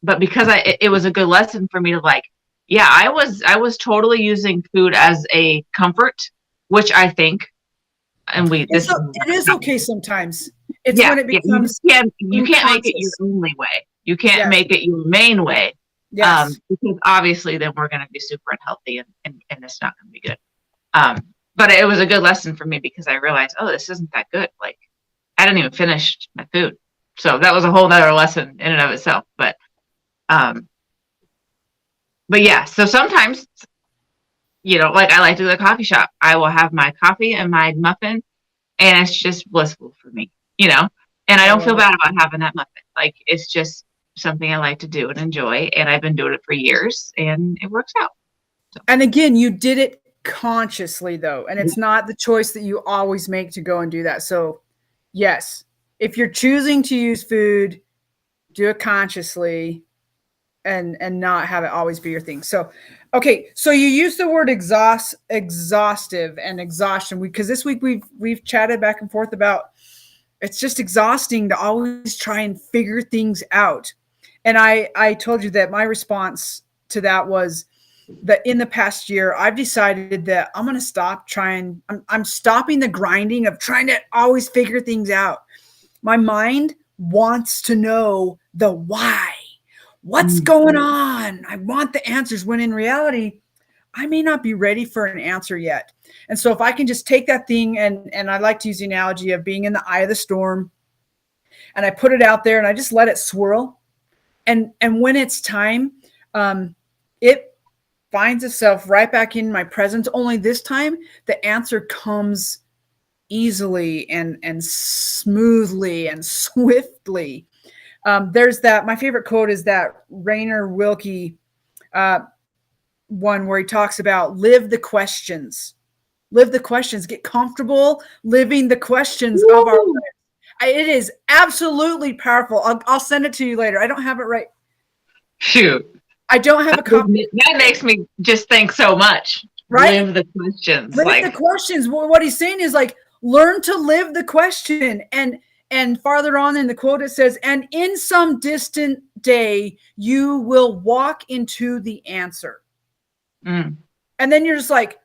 But because it was a good lesson for me to, like, yeah, I was totally using food as a comfort, which I think, and it is okay sometimes. It's when it becomes you can't make it your only way. You can't make it your main way. Yes. Because obviously then we're going to be super unhealthy, and it's not going to be good. But it was a good lesson for me, because I realized, oh, this isn't that good. Like, I didn't even finish my food. So that was a whole nother lesson in and of itself. But yeah, so sometimes, like, I like to go to the coffee shop. I will have my coffee and my muffin, and it's just blissful for me, and I don't feel bad about having that muffin. Like, it's just something I like to do and enjoy, and I've been doing it for years, and it works out. So. And again, you did it consciously, though, and it's not the choice that you always make to go and do that. So yes, if you're choosing to use food, do it consciously, and not have it always be your thing. So, okay. So you use the word exhaustive and exhaustion, because this week we've chatted back and forth about, it's just exhausting to always try and figure things out. And I told you that my response to that was that in the past year, I've decided that I'm going to stop trying. I'm stopping the grinding of trying to always figure things out. My mind wants to know the why. What's going on? I want the answers, when in reality, I may not be ready for an answer yet. And so if I can just take that thing, and I like to use the analogy of being in the eye of the storm, and I put it out there and I just let it swirl. And when it's time, it finds itself right back in my presence. Only this time, the answer comes easily and smoothly and swiftly. There's that, my favorite quote is that Rainer Wilke one where he talks about live the questions, get comfortable living the questions of our lives. It is absolutely powerful. I'll send it to you later. I don't have it right. Shoot. I don't have a copy. That makes me just think so much. Right? Live the questions. Live the questions. What he's saying is, like, learn to live the question. And farther on in the quote, it says, and in some distant day, you will walk into the answer. And then you're just like,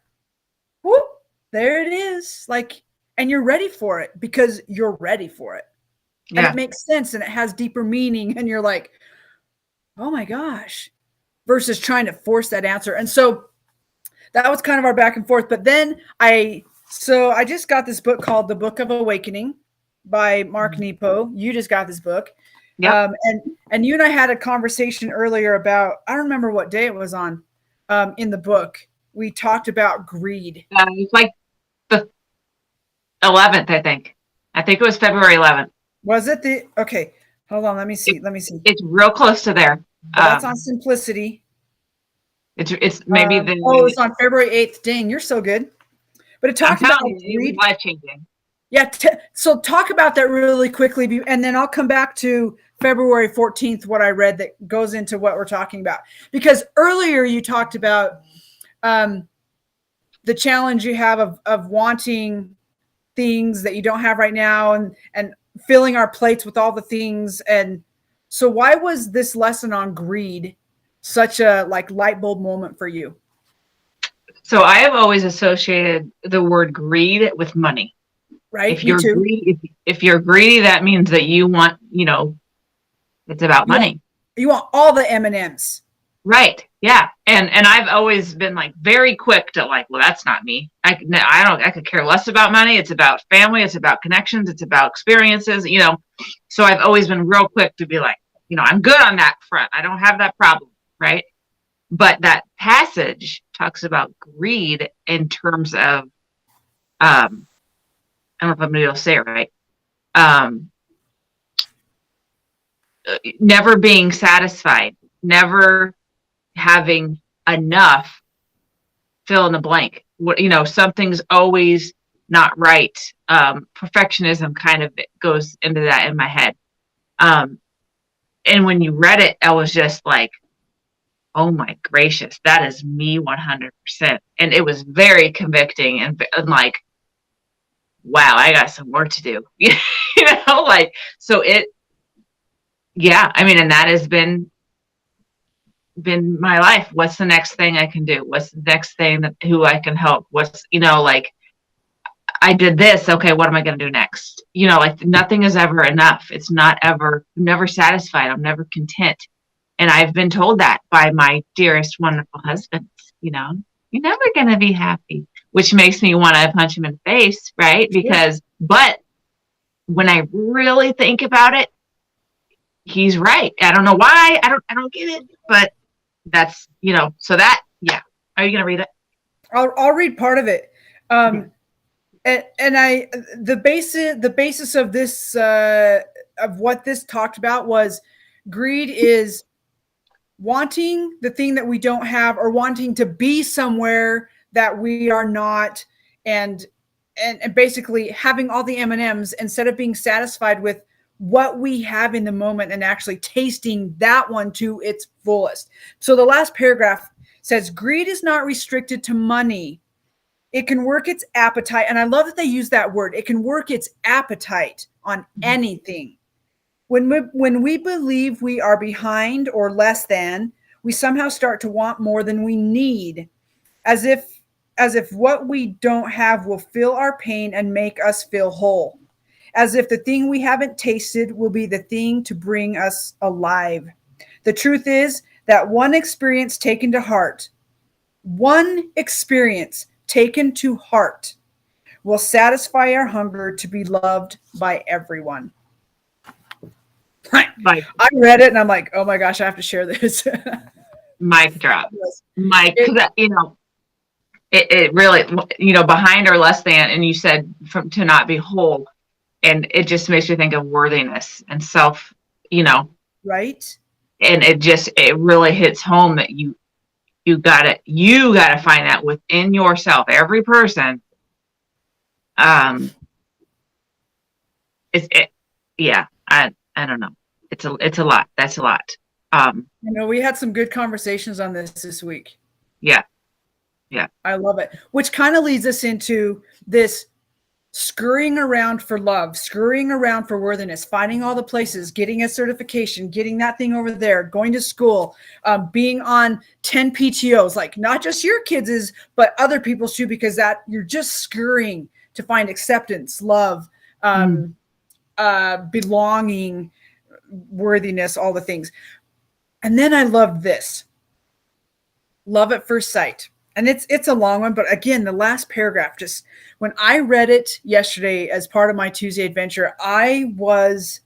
whoop, there it is. Like, and you're ready for it, because you're ready for it. Yeah. And it makes sense, and it has deeper meaning. And you're like, oh my gosh, versus trying to force that answer. And so that was kind of our back and forth. But then I just got this book called The Book of Awakening by Mark Nepo. You just got this book. Yep. And you and I had a conversation earlier about, I don't remember what day it was on, in the book. We talked about greed. It's like the 11th, I think. I think it was February 11th. Was it okay, hold on. Let me see. It's real close to there. That's on simplicity. It's maybe it's on February 8th. Dang, you're so good. But it talks about greed. Life-changing. Yeah. So talk about that really quickly, and then I'll come back to February 14th, what I read that goes into what we're talking about. Because earlier you talked about the challenge you have of wanting things that you don't have right now, and filling our plates with all the things. And so why was this lesson on greed such a like light bulb moment for you? So I have always associated the word greed with money. Right? If Me you're too. greedy, if you're greedy, that means that you want, it's about You want, money. you want all the M&Ms. Right. Yeah. And I've always been like very quick to like, well, that's not me. I could care less about money. It's about family. It's about connections. It's about experiences, So I've always been real quick to be like, I'm good on that front. I don't have that problem. Right. But that passage talks about greed in terms of, I don't know if I'm going to be able to say it right. Never being satisfied, never having enough, fill in the blank. Something's always not right. Perfectionism kind of goes into that in my head. And when you read it, I was just like, oh my gracious, that is me 100%. And it was very convicting and like, wow, I got some work to do. So yeah, I mean, and that has been my life. What's the next thing I can do? What's the next thing who I can help? What's, like, I did this. Okay, what am I going to do next? Like nothing is ever enough. It's not ever, I'm never satisfied. I'm never content. And I've been told that by my dearest, wonderful husband, you're never going to be happy, which makes me want to punch him in the face. Right. But when I really think about it, he's right. I don't know why. I don't get it, but that's, so that, yeah. Are you going to read it? I'll read part of it. And the basis of this, of what this talked about was greed is wanting the thing that we don't have, or wanting to be somewhere that we are not. And basically having all the M&Ms instead of being satisfied with what we have in the moment and actually tasting that one to its fullest. So the last paragraph says, greed is not restricted to money. It can work its appetite. And I love that they use that word. It can work its appetite on anything. When we believe we are behind or less than, we somehow start to want more than we need, as if what we don't have will fill our pain and make us feel whole. As if the thing we haven't tasted will be the thing to bring us alive. The truth is that one experience taken to heart will satisfy our hunger to be loved by everyone. Like, I read it and I'm like, oh my gosh, I have to share this. Mic drop. It really, behind or less than, and you said to not be whole. And it just makes you think of worthiness and self, right. And it really hits home that you gotta find that within yourself, every person. Yeah, I don't know. It's a lot. That's a lot. We had some good conversations on this week. Yeah. I love it. Which kind of leads us into this scurrying around for love, scurrying around for worthiness, finding all the places, getting a certification, getting that thing over there, going to school, being on 10 PTOs, like not just your kids', but other people's too, because that you're just scurrying to find acceptance, love, belonging, worthiness, all the things. And then I loved this. Love at first sight. And it's a long one, but again, the last paragraph, just when I read it yesterday as part of my Tuesday adventure, I was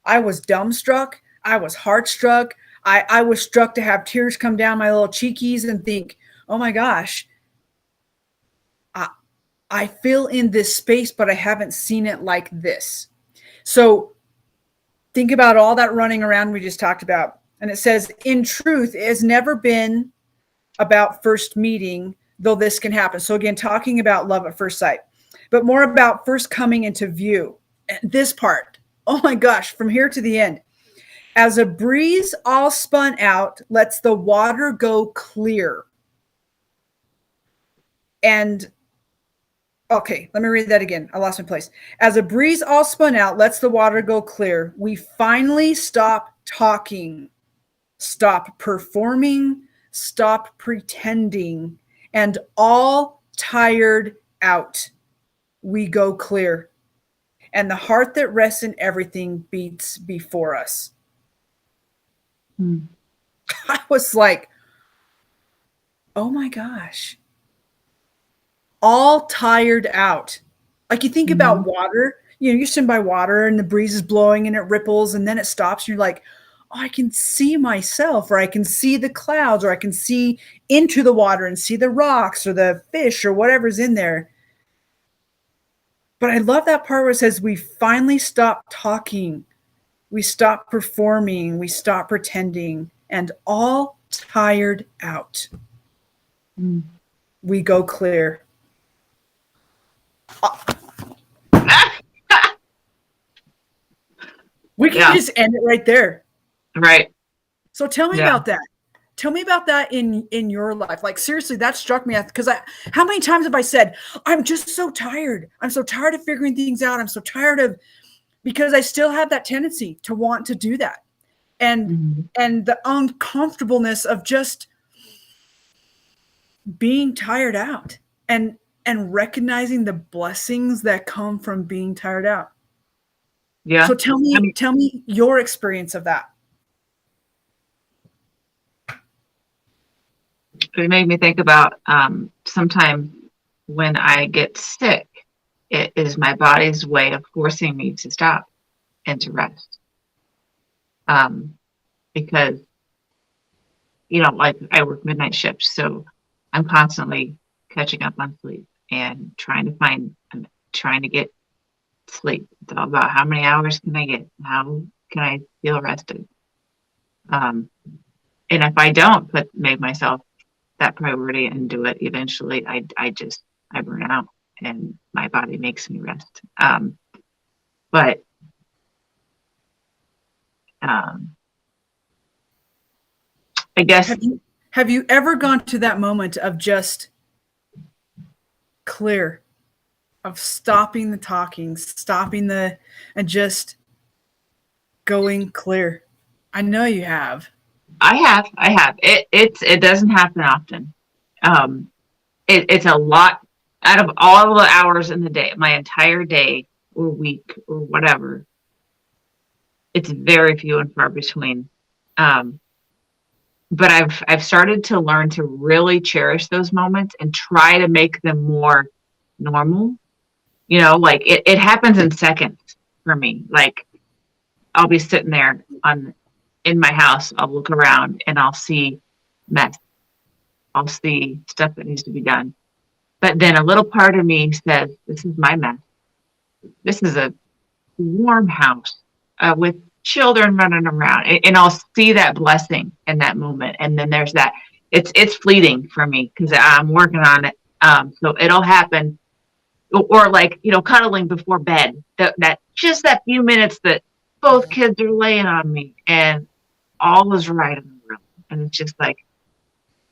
dumbstruck. I was heartstruck. I was struck to have tears come down my little cheekies and think, oh my gosh, I feel in this space, but I haven't seen it like this. So think about all that running around we just talked about. And it says, in truth, it has never been about first meeting, though this can happen. So again, talking about love at first sight, but more about first coming into view. And this part, oh my gosh, from here to the end. As a breeze all spun out, lets the water go clear. And Okay, let me read that again. I lost my place. As a breeze all spun out lets the water go clear, we finally stop talking, stop performing, stop pretending, and all tired out. We go clear. And the heart that rests in everything beats before us. I was like, oh my gosh. All tired out. Like you think about water, you know, you're sitting by water and the breeze is blowing and it ripples and then it stops. And you're like, oh, I can see myself, or I can see the clouds, or I can see into the water and see the rocks or the fish or whatever's in there. But I love that part where it says we finally stop talking, we stop performing, we stop pretending, and all tired out. We go clear. We can just end it right there. Right. So tell me about that. Tell me about that in your life. Like seriously, that struck me because how many times have I said, I'm just so tired. I'm so tired of figuring things out. I'm so tired of, because I still have that tendency to want to do that. And the uncomfortableness of just being tired out and recognizing the blessings that come from being tired out. Yeah. So tell me your experience of that. It made me think about sometimes when I get sick, it is my body's way of forcing me to stop and to rest. Because, you know, like I work midnight shifts, so I'm constantly catching up on sleep and trying to get sleep. It's all about how many hours can I get? How can I feel rested? And if I don't make myself that priority and do it, eventually I burn out and my body makes me rest. But I guess. Have you ever gone to that moment of just clear, of stopping the talking, and just going clear? I know you have. I have. It doesn't happen often. It's a lot out of all the hours in the day, my entire day or week or whatever. It's very few and far between. But I've started to learn to really cherish those moments and try to make them more normal. You know, like it happens in seconds for me. Like I'll be sitting there in my house, I'll look around and I'll see mess. I'll see stuff that needs to be done. But then a little part of me says, this is my mess. This is a warm house with children running around. And I'll see that blessing in that moment. And then there's that. It's fleeting for me because I'm working on it. So it'll happen. Or like, you know, cuddling before bed. That just that few minutes that both kids are laying on me and all is right in the room. And it's just like,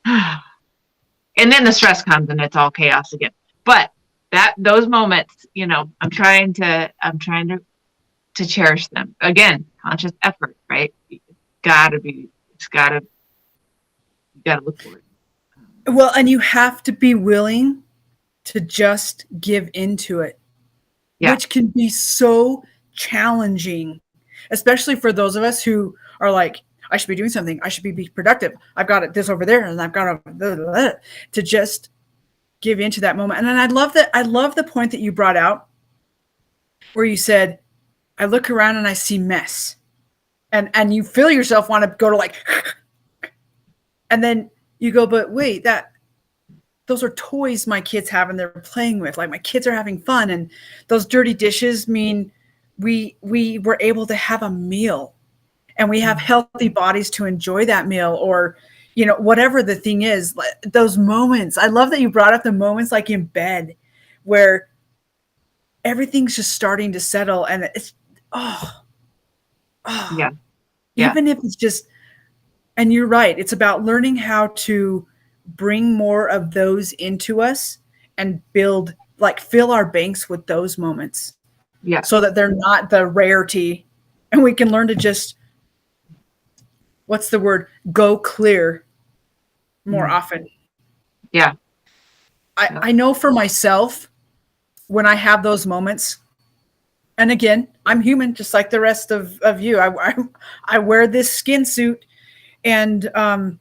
and then the stress comes and it's all chaos again. But those moments, you know, I'm trying to cherish them. Again, conscious effort, right? You gotta look for it. Well, and you have to be willing to just give into it, which can be so challenging, especially for those of us who are like, I should be doing something. I should be productive. I've got this over there and I've got to just give into that moment. And then I love the point that you brought out where you said, I look around and I see mess and you feel yourself want to go to like, and then you go, but wait, those are toys my kids have and they're playing with. Like my kids are having fun. And those dirty dishes mean we were able to have a meal and we have healthy bodies to enjoy that meal, or, you know, whatever the thing is. Those moments. I love that you brought up the moments like in bed where everything's just starting to settle and it's, even if it's just, and you're right, it's about learning how to bring more of those into us and build like fill our banks with those moments. Yeah. So that they're not the rarity, and we can learn to just, what's the word? Go clear more often. Yeah. I know for myself, when I have those moments, and again, I'm human just like the rest of you. I wear this skin suit, and but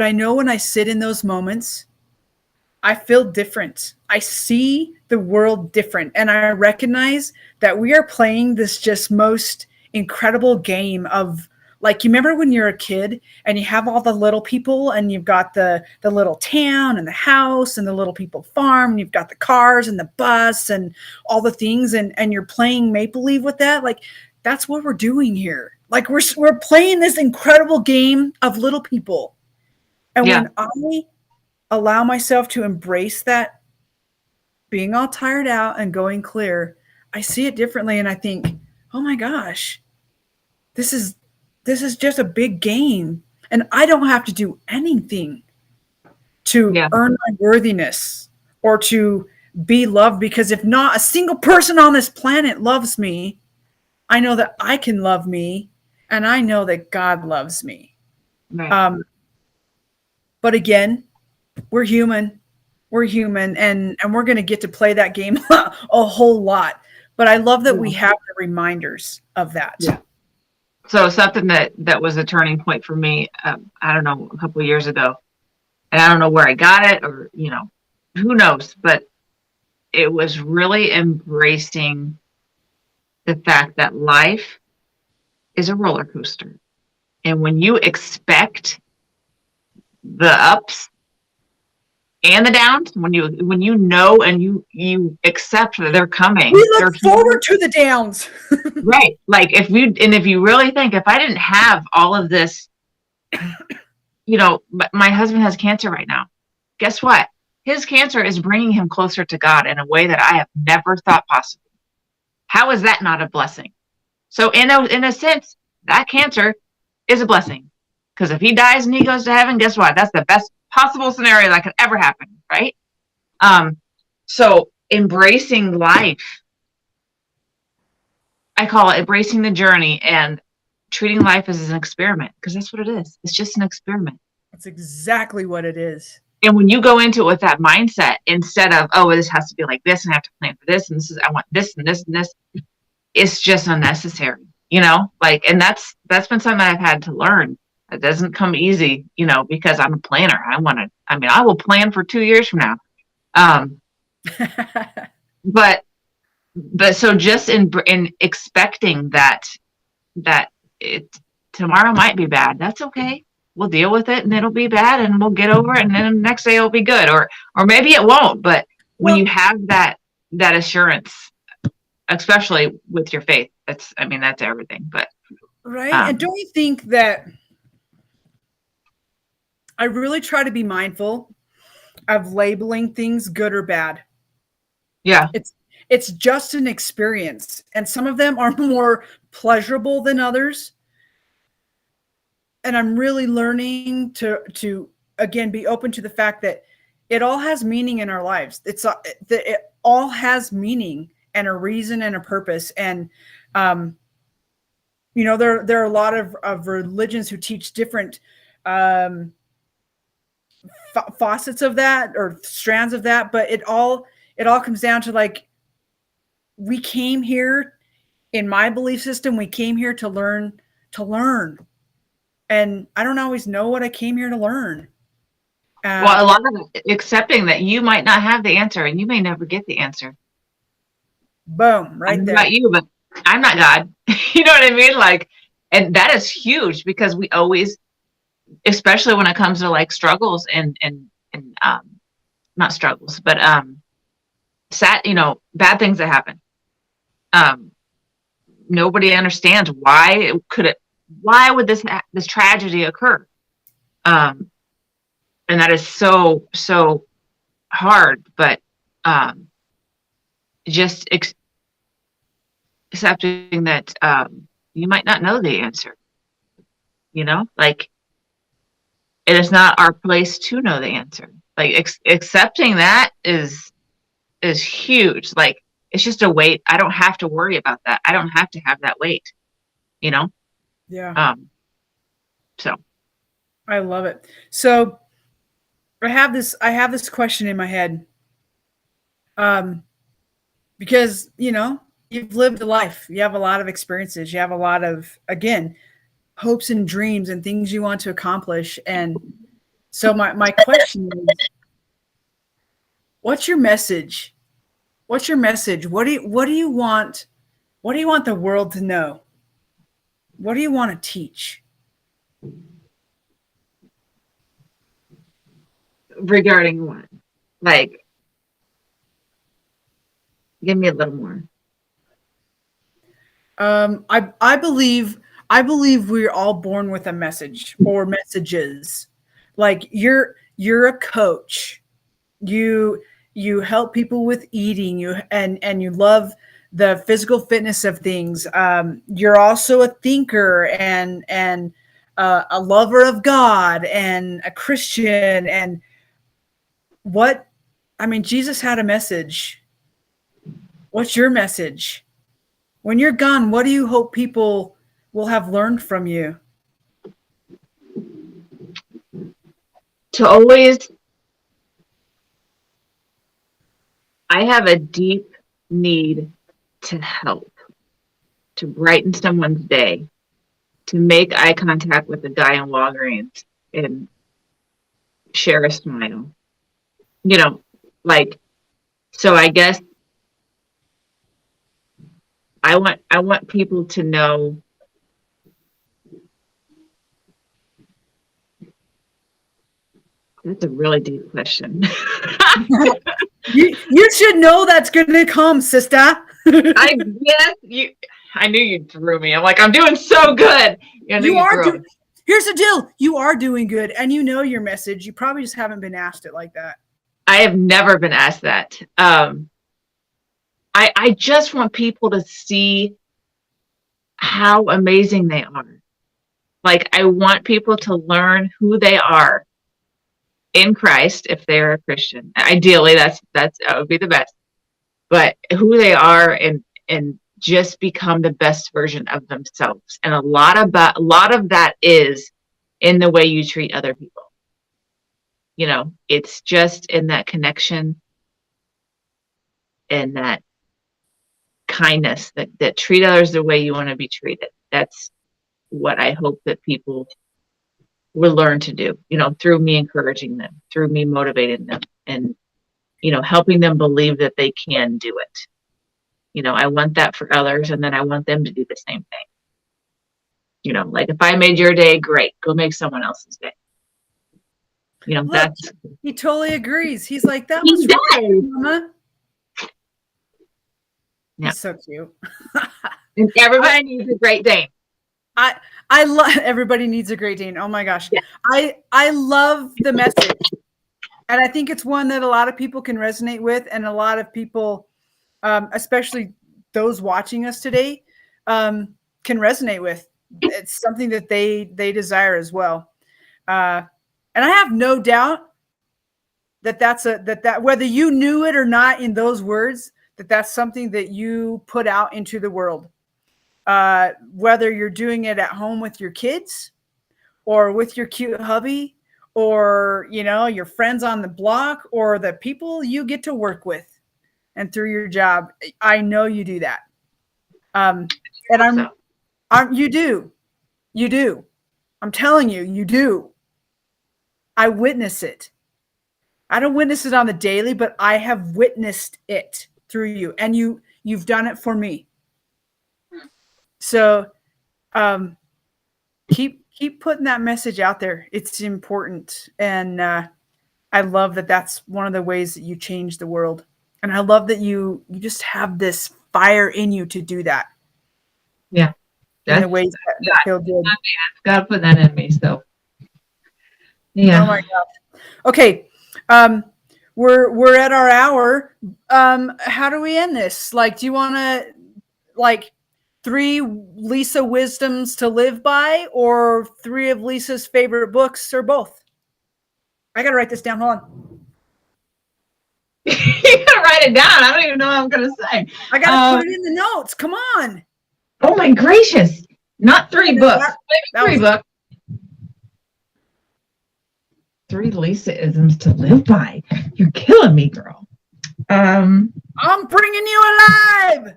I know when I sit in those moments, I feel different. I see the world different, and I recognize that we are playing this just most incredible game of, like, you remember when you're a kid and you have all the little people, and you've got the little town and the house and the little people farm, and you've got the cars and the bus and all the things, and you're playing make believe with that. Like, that's what we're doing here. Like, we're playing this incredible game of little people. And when I allow myself to embrace that, being all tired out and going clear, I see it differently, and I think, oh my gosh, this is just a big game, and I don't have to do anything to earn my worthiness or to be loved, because if not a single person on this planet loves me, I know that I can love me, and I know that God loves me. Right. But again, we're human, and we're going to get to play that game a whole lot. But I love that we have the reminders of that. Yeah. So something that was a turning point for me, I don't know, a couple of years ago, and I don't know where I got it, or, who knows, but it was really embracing the fact that life is a roller coaster. And when you expect the ups and the downs, when you know and you accept that they're coming, we look forward to the downs. Right. Like, if you really think, if I didn't have all of this, my husband has cancer right now. Guess what? His cancer is bringing him closer to God in a way that I have never thought possible. How is that not a blessing? So in a sense, that cancer is a blessing, because if he dies and he goes to heaven, guess what? That's the best possible scenario that could ever happen, right? So embracing life, I call it embracing the journey and treating life as an experiment, because that's what it is. It's just an experiment. That's exactly what it is. And when you go into it with that mindset, instead of, oh, this has to be like this, and I have to plan for this, and I want this and this and this, it's just unnecessary, and that's been something I've had to learn. It doesn't come easy, because I'm a planner. I will plan for 2 years from now. But so just in expecting that tomorrow might be bad. That's okay. We'll deal with it, and it'll be bad, and we'll get over it, and then the next day it'll be good, or maybe it won't. But when you have that assurance, especially with your faith, that's everything. But right. And don't you think that I really try to be mindful of labeling things good or bad? Yeah. It's just an experience, and some of them are more pleasurable than others. And I'm really learning to again be open to the fact that it all has meaning in our lives. It all has meaning and a reason and a purpose. And there are a lot of religions who teach different facets of that, or strands of that, but it all comes down to, like, we came here, in my belief system, we came here to learn. And I don't always know what I came here to learn. Well, a lot of it, accepting that you might not have the answer, and you may never get the answer. Boom, right there. I'm not you, but I'm not God. You know what I mean? Like, and that is huge, because we always, especially when it comes to like struggles and not struggles, but sad, bad things that happen. Nobody understands why would this tragedy occur? And that is so hard, but just accepting that you might not know the answer. Like, it is not our place to know the answer. Like, accepting that is is huge. Like, it's just a weight. I don't have to worry about that. I don't have to have that weight, you know? Yeah. So I love it. So I have this question in my head. Because, you've lived a life. You have a lot of experiences. You have a lot of, again, hopes and dreams and things you want to accomplish. And so my question is, what's your message? What's your message? What do you want? What do you want the world to know? What do you want to teach? regarding what? Like, give me a little more. I believe we're all born with a message or messages. Like you're a coach. You help people with eating. You love the physical fitness of things. You're also a thinker and a lover of God and a Christian. And Jesus had a message. What's your message? When you're gone, what do you hope people will have learned from you? To always, I have a deep need to help, to brighten someone's day, to make eye contact with the guy in Walgreens and share a smile. So I guess I want people to know that's a really deep question. You should know that's going to come, sister. I knew you threw me. I'm like, I'm doing so good. Here's the deal. You are doing good, and you know your message. You probably just haven't been asked it like that. I have never been asked that. I just want people to see how amazing they are. Like, I want people to learn who they are in Christ if they're a Christian. Ideally, that would be the best. But who they are and just become the best version of themselves. And a lot of that is in the way you treat other people. It's just in that connection and that kindness that treat others the way you want to be treated. That's what I hope that people will learn to do, through me encouraging them, through me motivating them, and, helping them believe that they can do it. I want that for others, and then I want them to do the same thing. Like, if I made your day, great, go make someone else's day. Look, he totally agrees. He's like, that was right, Mama. Yeah. He's so cute. And everybody needs a Great Dane. I love everybody needs a Great Dane. Oh my gosh. Yeah. I love the message. And I think it's one that a lot of people can resonate with, and a lot of people, especially those watching us today, can resonate with. It's something that they desire as well. And I have no doubt that whether you knew it or not in those words, that's something that you put out into the world. Whether you're doing it at home with your kids or with your cute hubby or, your friends on the block or the people you get to work with and through your job, I know you do that. And you do. I'm telling you, you do. I witness it. I don't witness it on the daily, but I have witnessed it through you, and you've done it for me. So, keep putting that message out there. It's important, and I love that. That's one of the ways that you change the world, and I love that you just have this fire in you to do that. Yeah, in the ways that feel good. God put that in me, so. Yeah. Oh my gosh. Okay. We're at our hour. How do we end this? Like, do you want to 3 LIsa wisdoms to live by, or 3 of LIsa's favorite books, or both? I got to write this down. Hold on. You gotta write it down. I don't even know what I'm gonna say. I gotta put it in the notes. Come on. Oh my gracious. Not 3 books. Maybe 3 books. 3 LIsa-isms to live by. You're killing me, girl. I'm bringing you alive.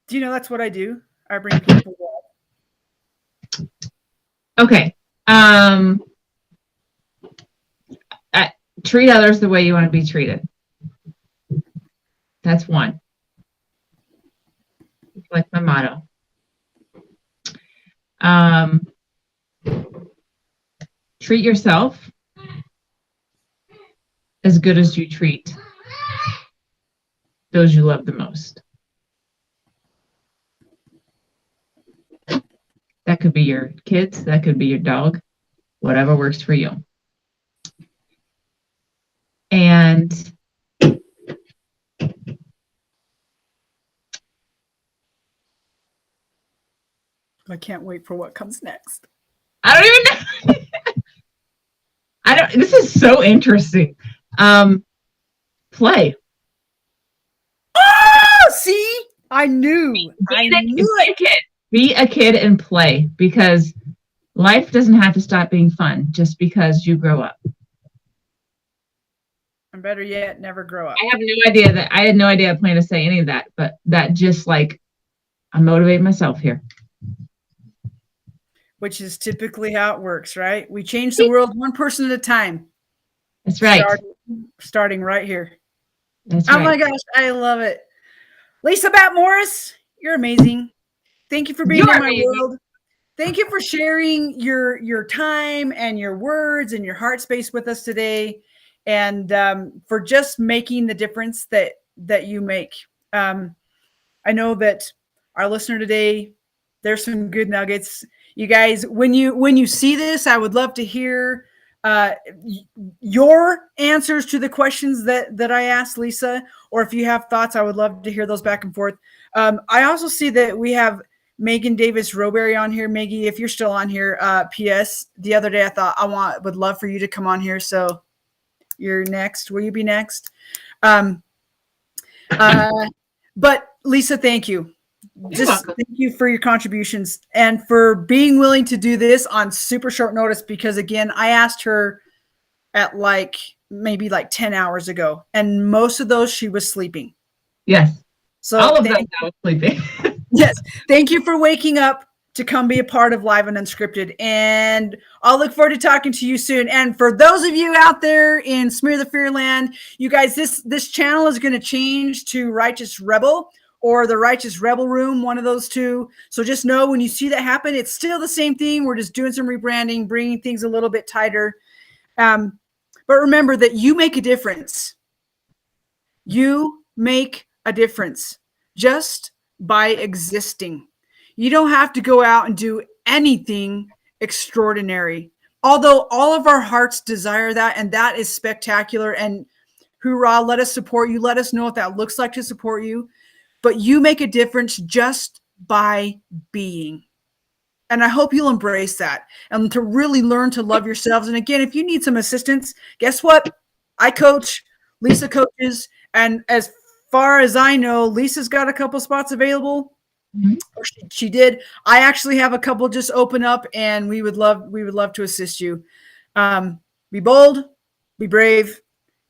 Do you know that's what I do? I bring people alive. Okay. Treat others the way you want to be treated. That's 1. It's like my motto. Treat yourself as good as you treat those you love the most. That could be your kids, that could be your dog, whatever works for you. And I can't wait for what comes next. I don't even know. This is so interesting. Play. Oh, see? I knew it. Be a kid and play, because life doesn't have to stop being fun just because you grow up. And better yet, never grow up. I had no idea I planned to say any of that, but that just like, I'm motivating myself here. Which is typically how it works, right? We change the world one person at a time. That's right. Starting right here. That's right. Oh my gosh, I love it. LIsa Bapp Morris, you're amazing. Thank you for being in my world. Thank you for sharing your time and your words and your heart space with us today, and for just making the difference that you make. I know that our listener today, there's some good nuggets. You guys, when you see this, I would love to hear your answers to the questions that I asked Lisa, or if you have thoughts, I would love to hear those back and forth. I also see that we have Megan Davis Roberry on here. Maggie, if you're still on here, P.S. The other day I thought would love for you to come on here. So you're next. Will you be next? But Lisa, thank you. Thank you for your contributions and for being willing to do this on super short notice, because again, I asked her at maybe 10 hours ago, and most of those she was sleeping. Yes. So all of them I was sleeping. Yes. Thank you for waking up to come be a part of Live and Unscripted. And I'll look forward to talking to you soon. And for those of you out there in Smear the Fear land, you guys, this channel is going to change to Righteous Rebel or the Righteous Rebel Room, one of those two. So just know when you see that happen, it's still the same thing. We're just doing some rebranding, bringing things a little bit tighter. But remember that you make a difference. You make a difference just by existing. You don't have to go out and do anything extraordinary. Although all of our hearts desire that, and that is spectacular. And hoorah, let us support you. Let us know what that looks like to support you. But you make a difference just by being. And I hope you'll embrace that and to really learn to love yourselves. And again, if you need some assistance, guess what? I coach, Lisa coaches. And as far as I know, Lisa's got a couple spots available. Mm-hmm. Or she did. I actually have a couple just open up, and we would love to assist you. Be bold, be brave,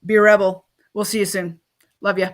be a rebel. We'll see you soon. Love you.